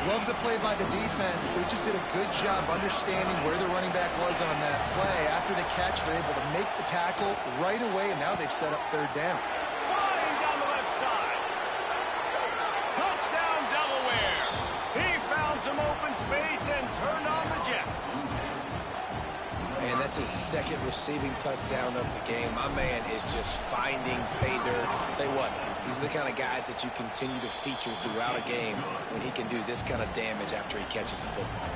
E: Love the play by the defense. They just did a good job understanding where the running back was on that play. After the catch, they're able to make the tackle right away, and now they've set up 3rd down.
D: Flying down the left side. Touchdown, Delaware. He found some open space and turned on the Jets.
F: And that's his 2nd receiving touchdown of the game. My man is just finding pay dirt. Tell you what, these are the kind of guys that you continue to feature throughout a game when he can do this kind of damage after he catches the football.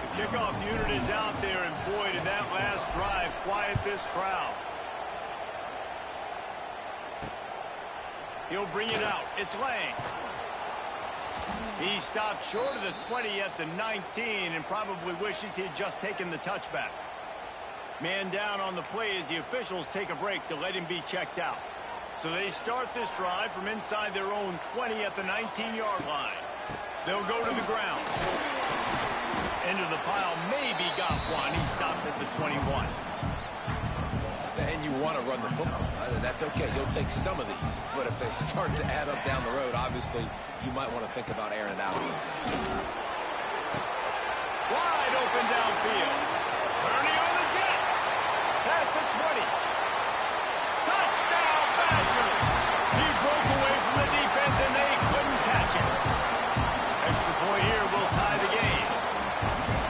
D: The kickoff unit is out there, and boy, did that last drive quiet this crowd. He'll bring it out. It's Lang. He stopped short of the 20 at the 19 and probably wishes he had just taken the touchback. Man down on the play as the officials take a break to let him be checked out. So they start this drive from inside their own 20 at the 19-yard line. They'll go to the ground. Into the pile, maybe got one. He stopped at the 21.
F: And you want to run the football. That's okay. You'll take some of these. But if they start to add up down the road, obviously, you might want to think about airing it out.
D: Wide open downfield. Turning on the Jets. Past the 20. Touchdown, Badger. He broke away from the defense, and they couldn't catch him. Extra point here will tie the game.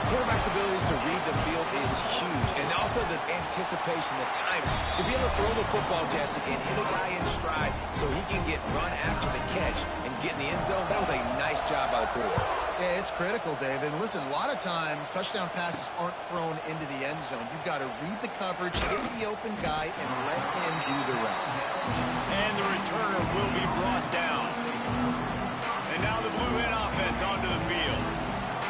F: Quarterback's abilities to read the field is huge. And also the anticipation, the timing. To be able to throw the football, Jesse, and hit a guy in stride so he can get run after the catch and get in the end zone, that was a nice job by the quarterback.
E: Yeah, it's critical, David. And listen, a lot of times touchdown passes aren't thrown into the end zone. You've got to read the coverage, hit the open guy, and let him do the rest.
D: And the returner will be brought down. And now the Blue Hen offense onto the field.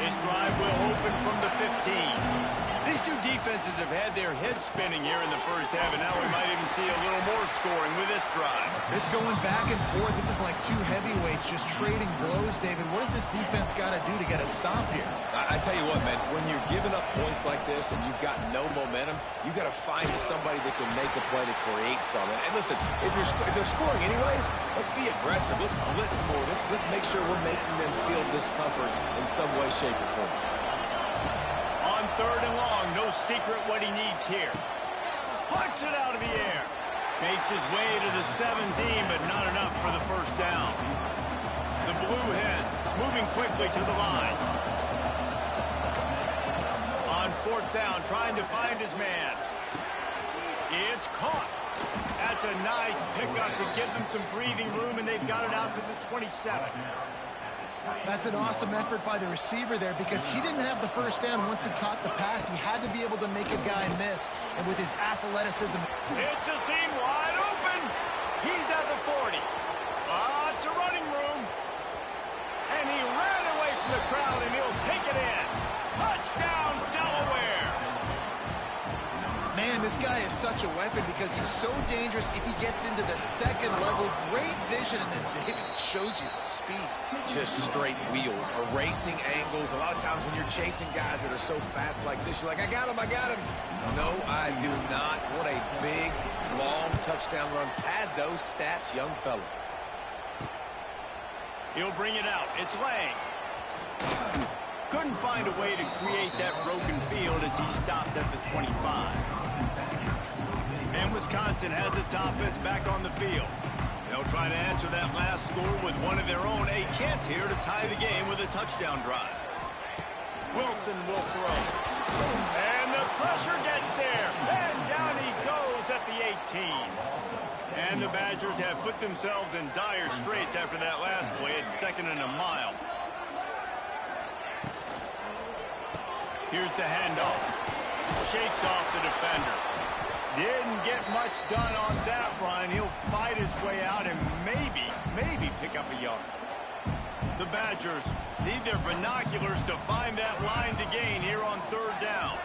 D: This drive will open from the 15. These two defenses have had their heads spinning here in the first half, and now we might even see a little more scoring with this drive.
E: It's going back and forth. This is like two heavyweights just trading blows, David. What does this defense got to do to get a stop here?
F: I tell you what, man, when you're giving up points like this and you've got no momentum, you got to find somebody that can make a play to create something. And listen, if they're scoring anyways, let's be aggressive. Let's blitz more. Let's make sure we're making them feel discomfort in some way, shape, or form.
D: On 3rd and long, no secret what he needs here. Punts it out of the air. Makes his way to the 17, but not enough for the first down. The Blue Hens moving quickly to the line. On 4th down, trying to find his man. It's caught. That's a nice pickup to give them some breathing room, and they've got it out to the 27.
E: That's an awesome effort by the receiver there because he didn't have the first down once he caught the pass. He had to be able to make a guy miss, and with his athleticism.
D: It's a seam wide open. He's at the 40. It's a running room. And he ran away from the crowd, and he'll take it in. Touchdown, Delaware.
E: Man, this guy is such a weapon because he's so dangerous if he gets into the second level. Great vision, and then David shows you the speed.
F: Just straight wheels, erasing angles. A lot of times when you're chasing guys that are so fast like this, you're like, I got him, I got him. No, I do not. What a big, long touchdown run. Pad those stats, young fella.
D: He'll bring it out. It's Lang. Couldn't find a way to create that broken field as he stopped at the 25. And Wisconsin has its offense back on the field. They'll try to answer that last score with one of their own. A chance here to tie the game with a touchdown drive. Wilson will throw. And the pressure gets there. And down he goes at the 18. And the Badgers have put themselves in dire straits after that last play. It's 2nd and a mile. Here's the handoff. Shakes off the defender. Didn't get much done on that run. He'll fight his way out and maybe pick up a yard. The Badgers need their binoculars to find that line to gain here on 3rd down.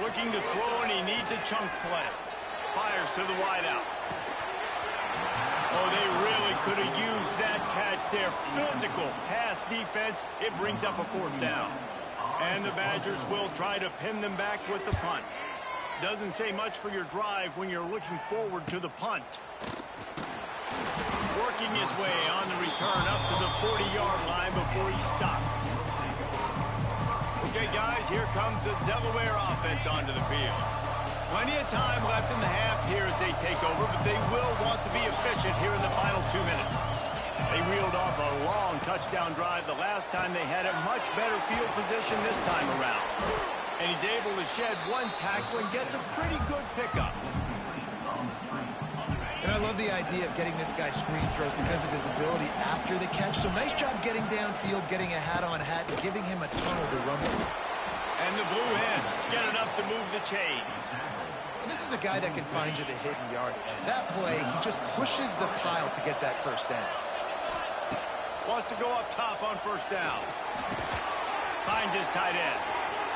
D: Looking to throw, and he needs a chunk play. Fires to the wideout. Oh, they really could have used that catch there. Physical pass defense. It brings up a 4th down. And the Badgers will try to pin them back with the punt. Doesn't say much for your drive when you're looking forward to the punt. Working his way on the return up to the 40-yard line before he stopped. Okay, guys, here comes the Delaware offense onto the field. Plenty of time left in the half here as they take over, but they will want to be efficient here in the final 2 minutes. They reeled off a long touchdown drive the last time they had a much better field position this time around. And he's able to shed one tackle and gets a pretty good pickup.
E: And I love the idea of getting this guy screen throws because of his ability after the catch. So nice job getting downfield, getting a hat-on-hat, and giving him a tunnel to run with.
D: And the Blue Hens get enough to move the chains.
E: And this is a guy that can find you the hidden yardage. That play, he just pushes the pile to get that first down.
D: Wants to go up top on 1st down. Finds his tight end.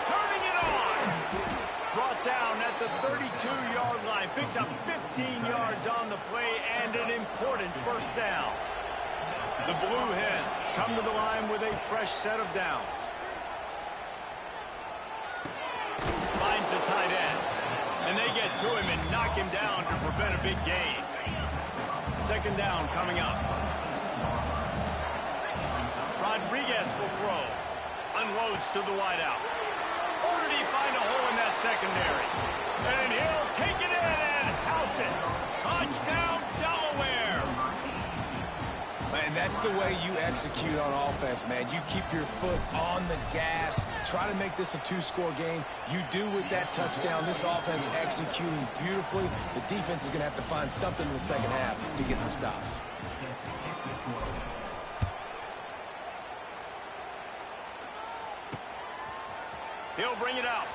D: Turning it on. Brought down at the 32-yard line. Picks up 15 yards on the play and an important 1st down. The Blue Hens come to the line with a fresh set of downs. Finds the tight end. And they get to him and knock him down to prevent a big gain. 2nd down coming up. Rodriguez will throw. Unloads to the wideout. Or did he find a hole in that secondary? And he'll take it in and house it. Touchdown, Delaware.
F: Man, that's the way you execute on offense, man. You keep your foot on the gas. Try to make this a 2-score game. You do with that touchdown. This offense executing beautifully. The defense is going to have to find something in the second half to get some stops.
D: He'll bring it out.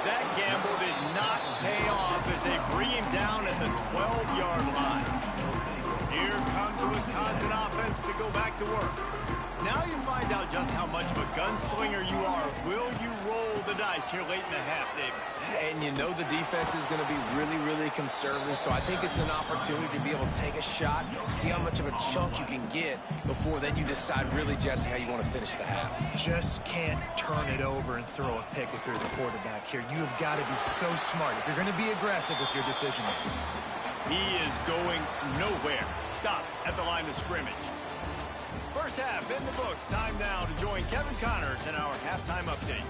D: That gamble did not pay off as they bring him down at the 12-yard line. Here comes the Wisconsin offense to go back to work. now you find out just how much of a gunslinger you are. Will you roll the dice here late in the half, David?
F: And you know the defense is going to be really, really conservative, so I think it's an opportunity to be able to take a shot, see how much of a chunk you can get before then you decide really, Jesse, how you want to finish the half.
E: Just can't turn it over and throw a pick if you're the quarterback here. You have got to be so smart if you're going to be aggressive with your decision making.
D: He is going nowhere. Stop at the line of scrimmage. First half in the books. Time now to join Kevin Connors in our halftime update.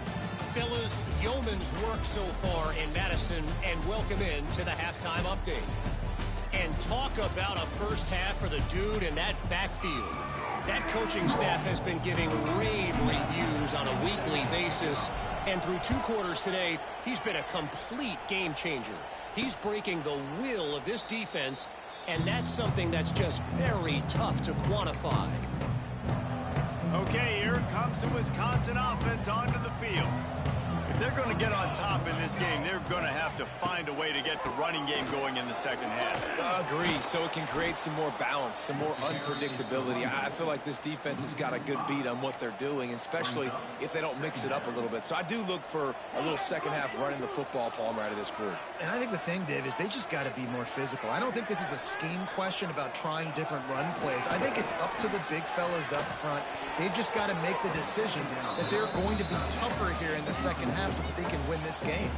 C: Fellas, yeoman's work so far in Madison, and welcome in to the halftime update. And talk about a first half for the dude in that backfield. That coaching staff has been giving rave reviews on a weekly basis, and through 2 quarters today, he's been a complete game changer. He's breaking the will of this defense, and that's something that's just very tough to quantify.
D: Okay, here comes the Wisconsin offense onto the field. If they're going to get on top in this game, they're going to have to find a way to get the running game going in the second half.
F: Agree, so it can create some more balance, some more unpredictability. I feel like this defense has got a good beat on what they're doing, especially if they don't mix it up a little bit. So I do look for a little second half running the football, Palmer, out of this group.
E: And I think the thing, Dave, is they just got to be more physical. I don't think this is a scheme question about trying different run plays. I think it's up to the big fellas up front. They've just got to make the decision that they're going to be tougher here in the second half so that they can win this game.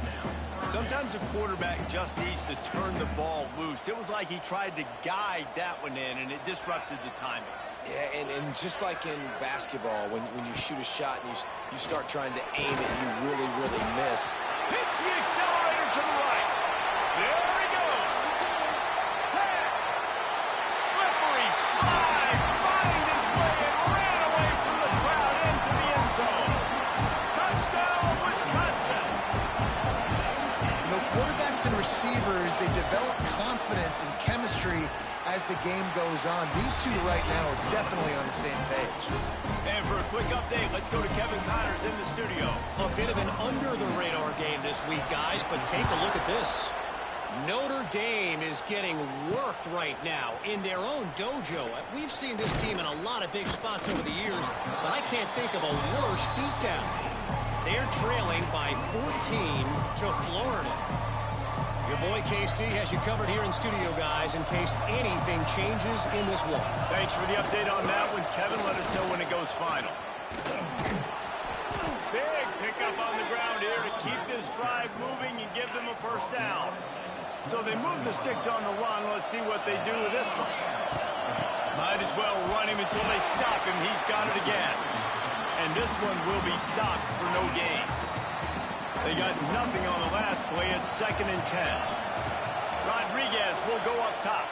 D: Sometimes a quarterback just needs to turn the ball loose. It was like he tried to guide that one in, and it disrupted the timing.
F: Yeah, and just like in basketball, when you shoot a shot and you start trying to aim it, you really, really miss.
D: Hits the accelerator to the right. There he goes. 10. Slippery slide. Find his way and ran away from the crowd into the end zone. Touchdown, Wisconsin.
E: You know, quarterbacks and receivers, they develop confidence and chemistry as the game goes on. These two right now are definitely on the same page.
D: And for a quick update, let's go to Kevin Connors in the studio.
C: A bit of an under-the-radar game this week, guys, but take a look at this. Notre Dame is getting worked right now in their own dojo. We've seen this team in a lot of big spots over the years, but I can't think of a worse beatdown. They're trailing by 14 to Florida. Your boy KC has you covered here in studio, guys, in case anything changes in this one.
D: Thanks for the update on that one, Kevin. Let us know when it goes final. Big pickup on the ground here to keep this drive moving and give them a first down. So they move the sticks on the run. Let's see what they do with this one. Might as well run him until they stop him. He's got it again. And this one will be stopped for no gain. They got nothing on the last play. It's 2nd and 10. Rodriguez will go up top.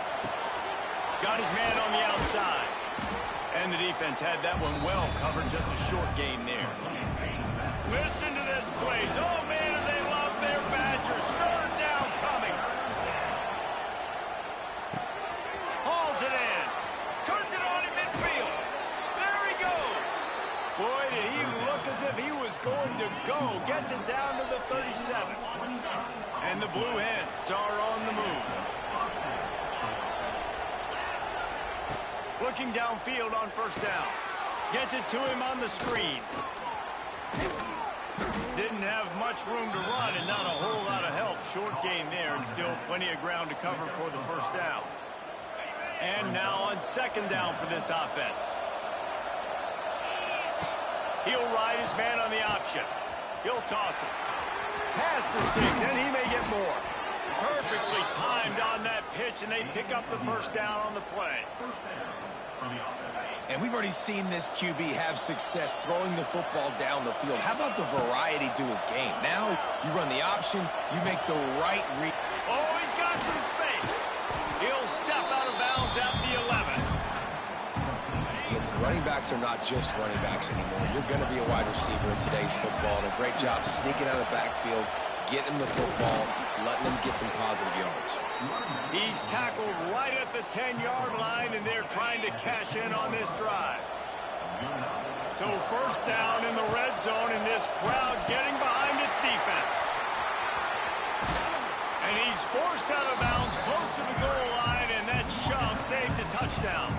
D: Got his man on the outside. And the defense had that one well covered. Just a short game there. Listen to this plays. Oh, man, they love their Badgers. 3rd down coming. Hauls it in. Turns it on in midfield. There he goes. Boy, did he look as if he was going to go. Gets it down to the 37. And the Blue Hens are on the move. Looking downfield on first down. Gets it to him on the screen. Didn't have much room to run and not a whole lot of help. Short game there and still plenty of ground to cover for the first down. And now on 2nd down for this offense. He'll ride his man on the option. He'll toss it. Past the sticks, and he may get more. Perfectly timed on that pitch, and they pick up the first down on the play.
F: And we've already seen this QB have success throwing the football down the field. How about the variety to his game? Now you run the option, you make the right read.
D: Oh, he's got some space. He'll step out of bounds at the 11.
F: Listen, running backs are not just running backs anymore. You're going to be a wide receiver in today's football. And a great job sneaking out of the backfield, getting him the football, letting him get some positive yards.
D: He's tackled right at the 10-yard line, and they're trying to cash in on this drive. So first down in the red zone, and this crowd getting behind its defense. And he's forced out of bounds close to the goal line, and that shove saved a touchdown.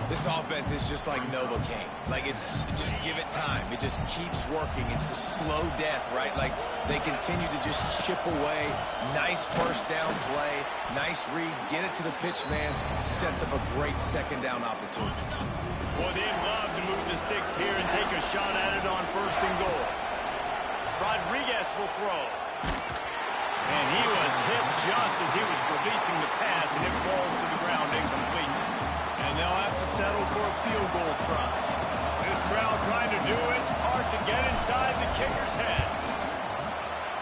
F: This offense is just like Novocaine. Like, it's just give it time. It just keeps working. It's a slow death, right? Like, they continue to just chip away. Nice first down play. Nice read. Get it to the pitch man. Sets up a great second down opportunity.
D: Well, they'd love to move the sticks here and take a shot at it on first and goal. Rodriguez will throw. And he was hit just as he was releasing the pass, and it falls to the ground incomplete. And they'll have to settle for a field goal try. This crowd trying to do its part to get inside the kicker's head.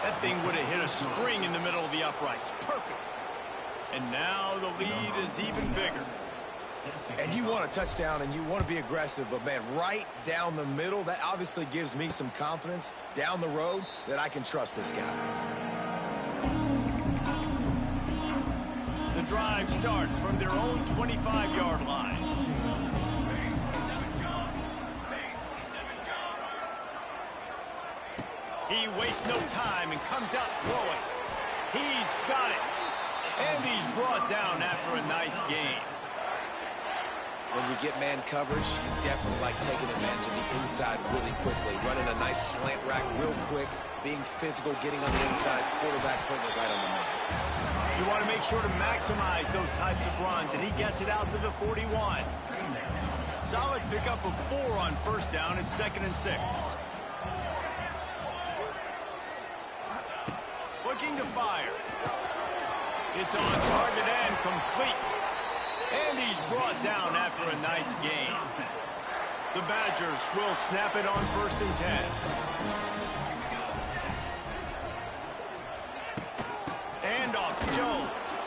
D: That thing would have hit a string in the middle of the uprights. Perfect. And now the lead is even bigger.
F: And you want a touchdown and you want to be aggressive, but, man, right down the middle, that obviously gives me some confidence down the road that I can trust this guy.
D: The drive starts from their own 25-yard line. He wastes no time and comes out throwing. He's got it. And he's brought down after a nice gain.
F: When you get man coverage, you definitely like taking advantage of the inside really quickly. Running a nice slant rack real quick, being physical, getting on the inside, quarterback putting it right on the money.
D: You want to make sure to maximize those types of runs, and he gets it out to the 41. Solid pickup of 4 on first down and 2nd and 6. Looking to fire. It's on target and complete. And he's brought down after a nice gain. The Badgers will snap it on 1st and 10. And off Jones.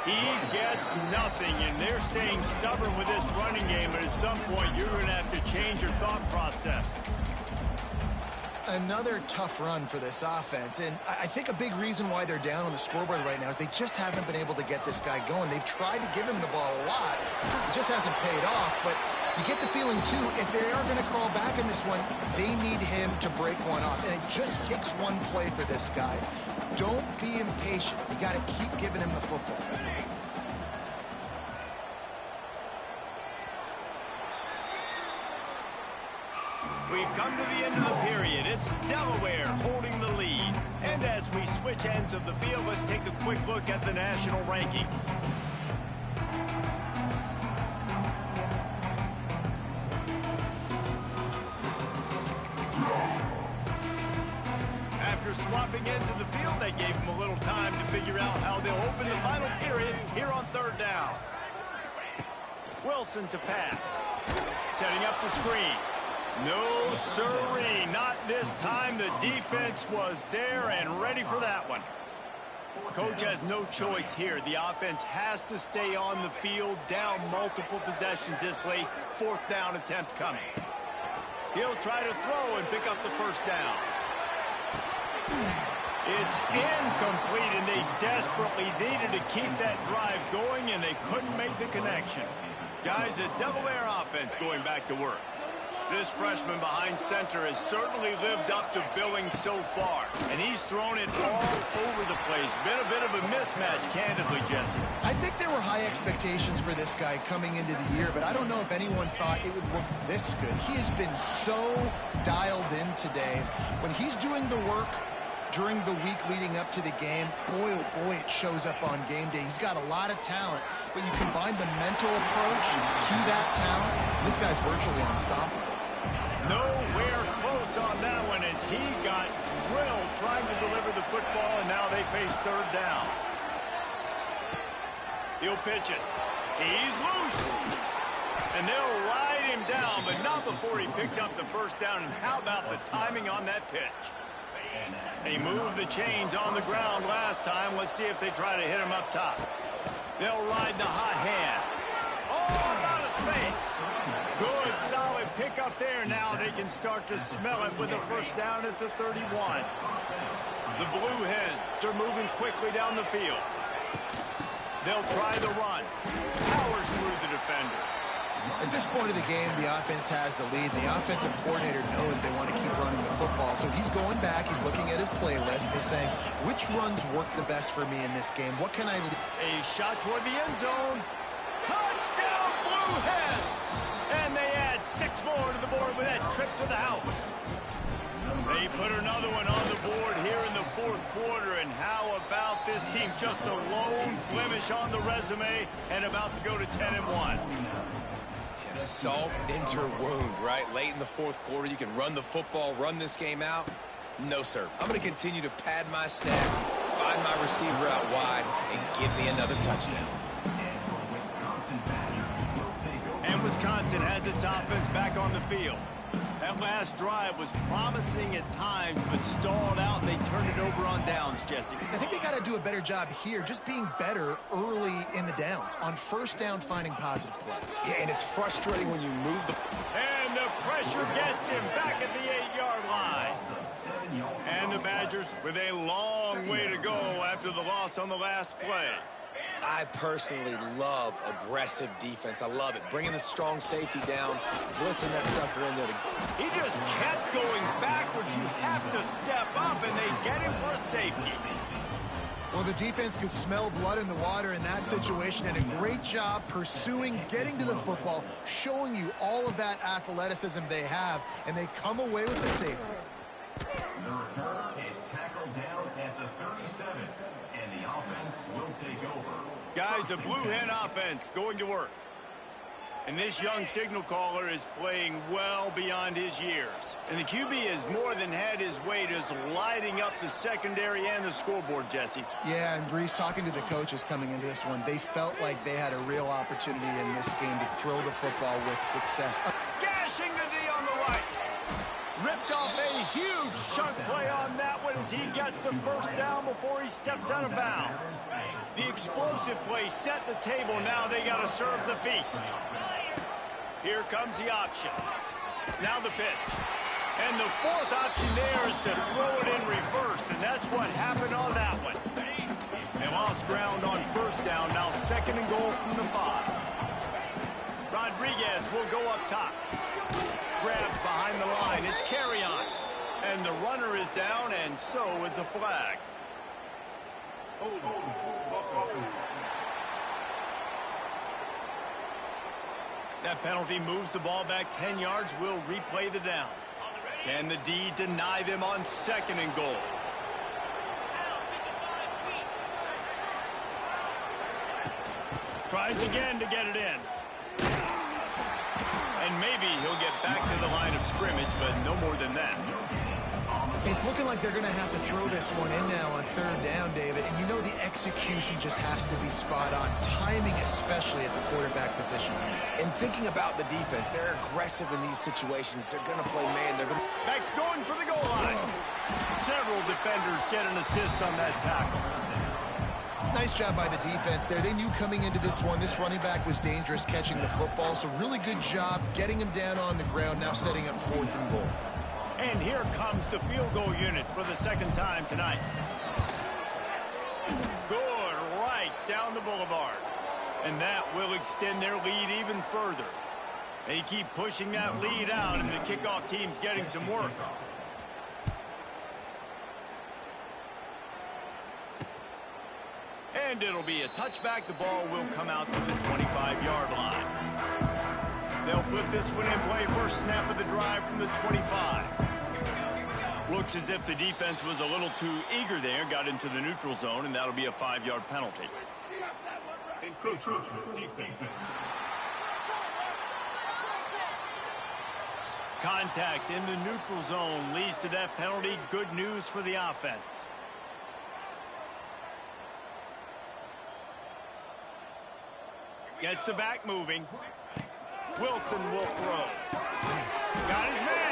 D: He gets nothing, and they're staying stubborn with this running game, but at some point you're going to have to change your thought process.
E: Another tough run for this offense, and I think a big reason why they're down on the scoreboard right now is they just haven't been able to get this guy going. They've tried to give him the ball a lot. It just hasn't paid off, but you get the feeling, too, if they are going to crawl back in this one, they need him to break one off, and it just takes one play for this guy. Don't be impatient. You got to keep giving him the football.
D: We've come to the end of the period. It's Delaware holding the lead. And as we switch ends of the field, let's take a quick look at the national rankings. After swapping ends of the field, they gave him a little time to figure out how they'll open the final period here on 3rd down. Wilson to pass. Setting up the screen. No, sirree, not this time. The defense was there and ready for that one. Coach has no choice here. The offense has to stay on the field, down multiple possessions this late. 4th down attempt coming. He'll try to throw and pick up the 1st down. It's incomplete, and they desperately needed to keep that drive going, and they couldn't make the connection. Guys, the Delaware offense going back to work. This freshman behind center has certainly lived up to billing so far, and he's thrown it all over the place. Been a bit of a mismatch, candidly, Jesse.
E: I think there were high expectations for this guy coming into the year, but I don't know if anyone thought it would look this good. He has been so dialed in today. When he's doing the work during the week leading up to the game, boy, oh boy, it shows up on game day. He's got a lot of talent, but you combine the mental approach to that talent, this guy's virtually unstoppable.
D: Nowhere close on that one as he got drilled trying to deliver the football, and now they face 3rd down. He'll pitch it. He's loose. And they'll ride him down, but not before he picked up the 1st down. And how about the timing on that pitch? They moved the chains on the ground last time. Let's see if they try to hit him up top. They'll ride the hot hand. Oh, out of space. Good, solid pickup there. Now they can start to smell it with a 1st down at the 31. The Blue Hens are moving quickly down the field. They'll try the run. Powers through the defender.
E: At this point of the game, the offense has the lead. The offensive coordinator knows they want to keep running the football. So he's going back. He's looking at his playlist. He's saying, which runs work the best for me in this game? What can I...
D: A shot toward the end zone. Touchdown, Blue Hens! And they add 6 more to the board with that trip to the house. They put another one on the board here in the 4th quarter, and how about this team? Just a lone blemish on the resume and about to go to 10-1.
F: Salt into her wound, right? Late in the 4th quarter, you can run the football, run this game out. No, sir. I'm going to continue to pad my stats, find my receiver out wide, and give me another touchdown.
D: And Wisconsin has its offense back on the field. That last drive was promising at times, but stalled out, and they turned it over on downs, Jesse.
E: I think they got to do a better job here, just being better early in the downs. On first down, finding positive plays.
F: Yeah, and it's frustrating when you move the...
D: And the pressure gets him back at the 8-yard line. And the Badgers with a long way to go after the loss on the last play.
F: I personally love aggressive defense. I love it. Bringing the strong safety down, blitzing that sucker in there.
D: He just kept going backwards. You have to step up, and they get him for a safety.
E: Well, the defense could smell blood in the water in that situation, and a great job pursuing, getting to the football, showing you all of that athleticism they have, and they come away with the safety.
G: The return is tackled down at the 37, and the offense will take over.
D: Guys, the Blue Hen offense going to work. And this young signal caller is playing well beyond his years. And the QB has more than had his way, just lighting up the secondary and the scoreboard, Jesse.
E: Yeah, and Brees, talking to the coaches coming into this one, they felt like they had a real opportunity in this game to throw the football with success.
D: Gashing the D on the right. Ripped off a huge chunk play on that one as he gets the first down before he steps out of bounds. The explosive play set the table. Now they got to serve the feast. Here comes the option. Now the pitch. And the 4th option there is to throw it in reverse, and that's what happened on that one. They lost ground on first down. Now 2nd and goal from the 5. Rodriguez will go up top. Grabs behind the line. It's carry on. And the runner is down, and so is a flag. That penalty moves the ball back 10 yards. We'll replay the down. Can the D deny them on 2nd and goal? Tries again to get it in. And maybe he'll get back to the line of scrimmage, but no more than that.
E: It's looking like they're going to have to throw this one in now on 3rd down, David. And you know the execution just has to be spot on. Timing, especially at the quarterback position.
F: And thinking about the defense, they're aggressive in these situations. They're going to play man. They're going to...
D: Back's going for the goal line. Several defenders get an assist on that tackle.
E: Nice job by the defense there. They knew coming into this one, this running back was dangerous catching the football. So really good job getting him down on the ground, now setting up 4th and goal.
D: And here comes the field goal unit for the 2nd time tonight. Good, right down the boulevard. And that will extend their lead even further. They keep pushing that lead out, and the kickoff team's getting some work. And it'll be a touchback. The ball will come out to the 25-yard line. They'll put this one in play. First snap of the drive from the 25. Looks as if the defense was a little too eager there, got into the neutral zone, and that'll be a 5-yard penalty. Contact in the neutral zone leads to that penalty. Good news for the offense. Gets the back moving. Wilson will throw. Got his man.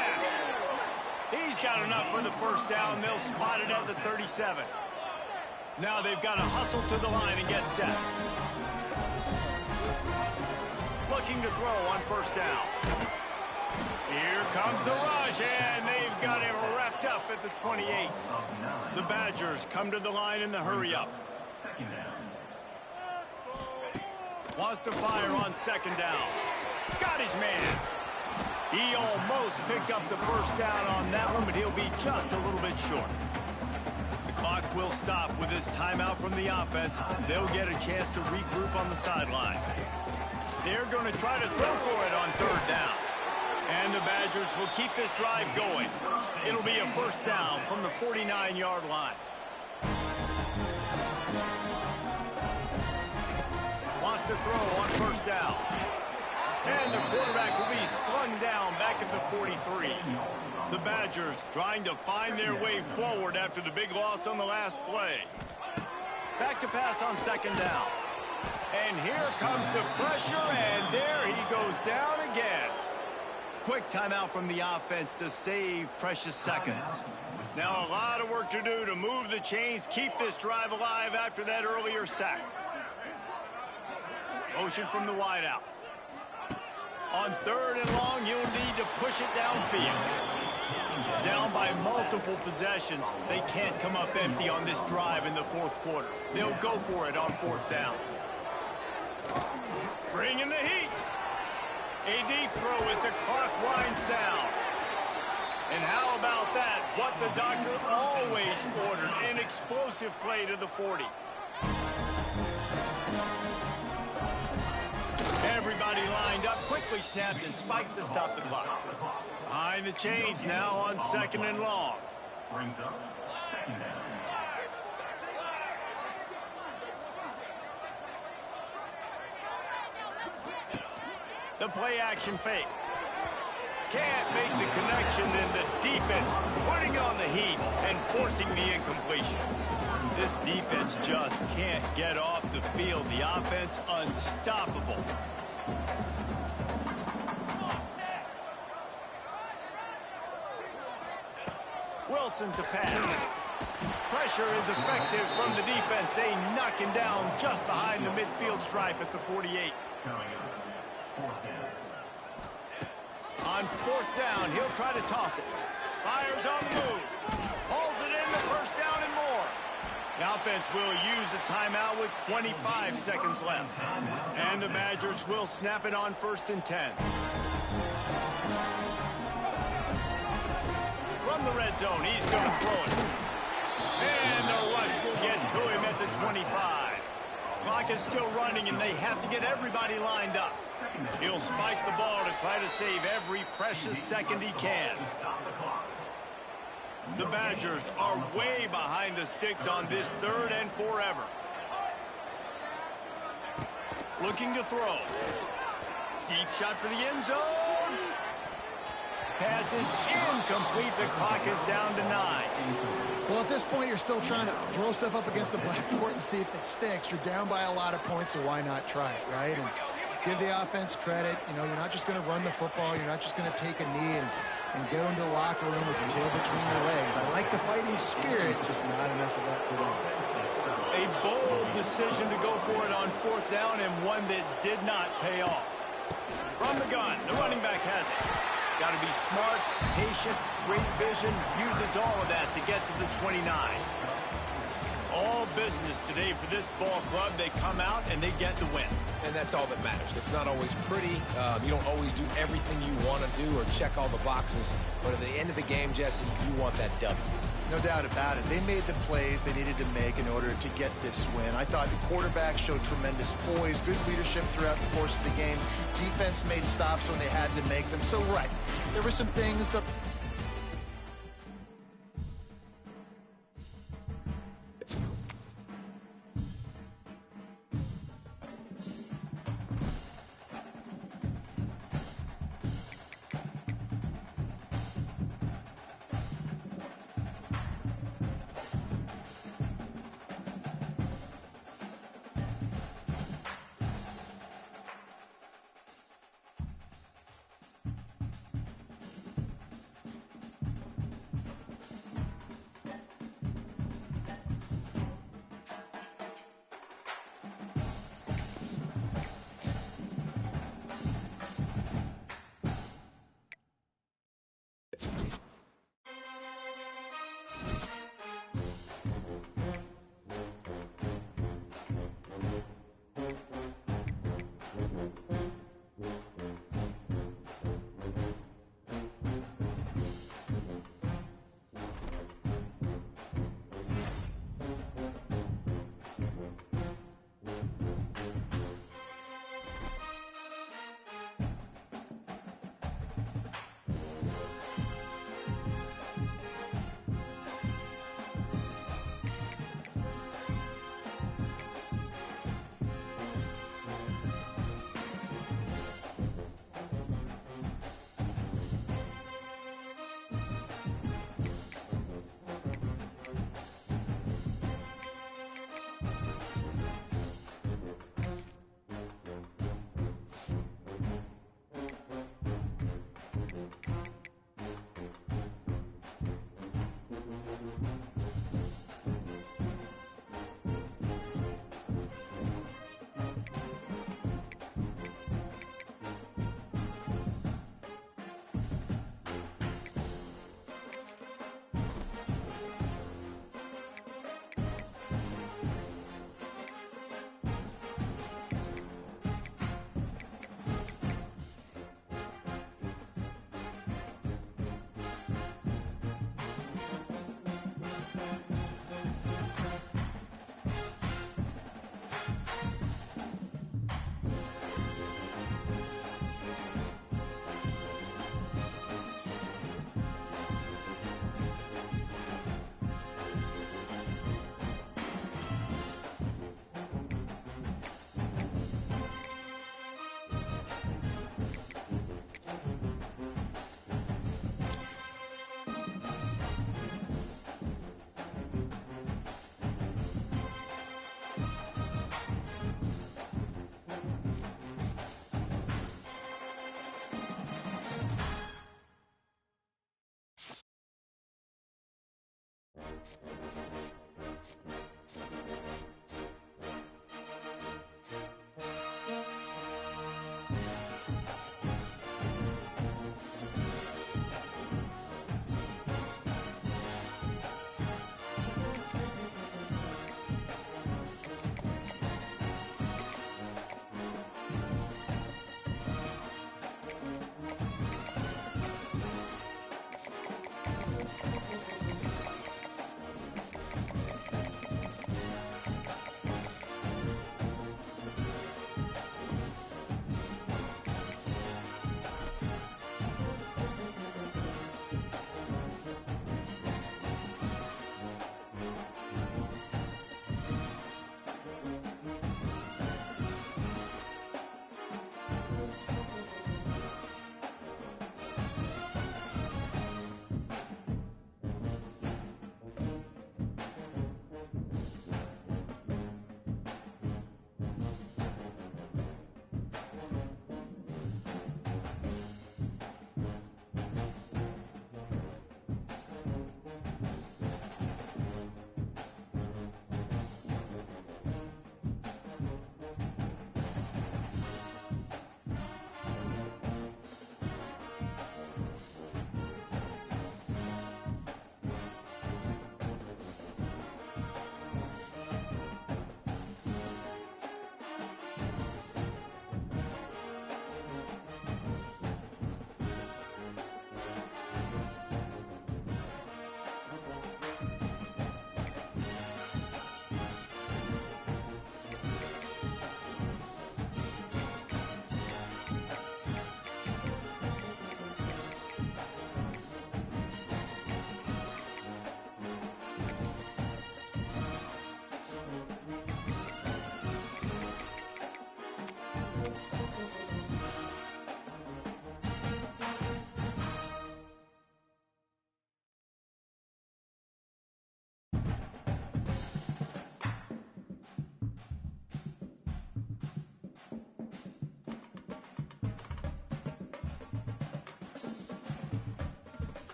D: He's got enough for the first down. They'll spot it at the 37. Now they've got to hustle to the line and get set. Looking to throw on first down. Here comes the rush, and they've got him wrapped up at the 28. The Badgers come to the line in the hurry-up. Wants to fire on 2nd down. Got his man. He almost picked up the first down on that one, but he'll be just a little bit short. The Clock will stop with this timeout from the offense. They'll get a chance to regroup on the sideline. They're going to try to throw for it on third down. And the Badgers will keep this drive going. It'll be a first down from the 49-yard line. Wants to throw on first down. And the quarterback will be slung down back at the 43. The Badgers trying to find their way forward after the big loss on the last play. Back to pass on second down. And here comes the pressure, and there he goes down again. Quick timeout from the offense to save precious seconds. Now a lot of work to do to move the chains, keep this drive alive after that earlier sack. Motion from the wideout. On third and long, you'll need to push it downfield. Down by multiple possessions, they can't come up empty on this drive in the fourth quarter. They'll go for it on fourth down. Bring in the heat. A deep throw as the clock winds down. And how about that? What the doctor always ordered, an explosive play to the 40. Everybody lined up, quickly snapped and spiked to stop the clock. Behind the chains now on second and long.
G: Brings up second down.
D: The play action fake. Can't make the connection, and the defense putting on the heat and forcing the incompletion. This defense just can't get off the field. The offense unstoppable. Wilson to pass. Pressure is effective from the defense. They knock him down just behind the midfield stripe at the 48.
G: Coming up, fourth down.
D: On fourth down, he'll try to toss it. Fires on the move. Hauls it in, the first down and more. The offense will use a timeout with 25 seconds left. And the Badgers will snap it on first and 10. From the red zone, he's going to throw it. And the rush will get to him at the 25. Clock is still running, and they have to get everybody lined up. He'll spike the ball to try to save every precious second he can. The Badgers are way behind the sticks on this third and forever. Looking to throw. Deep shot for the end zone. Pass is incomplete. The clock is down to 9.
E: Well, at this point, you're still trying to throw stuff up against the blackboard and see if it sticks. You're down by a lot of points, so why not try it, right? And give the offense credit. You know, you're not just going to run the football. You're not just going to take a knee and go into the locker room with your tail between your legs. I like the fighting spirit, just not enough of that today.
D: A bold decision to go for it on fourth down, and one that did not pay off. From the gun, the running back has it. Got to be smart, patient, great vision, uses all of that to get to the 29. All business today for this ball club. They come out and they get the win.
F: And that's all that matters. It's not always pretty. You don't always do everything you want to do or check all the boxes. But at the end of the game, Jesse, you want that W.
E: No doubt about it. They made the plays they needed to make in order to get this win. I thought the quarterback showed tremendous poise, good leadership throughout the course of the game. Defense made stops when they had to make them. So, right, there were some things that...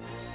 A: it.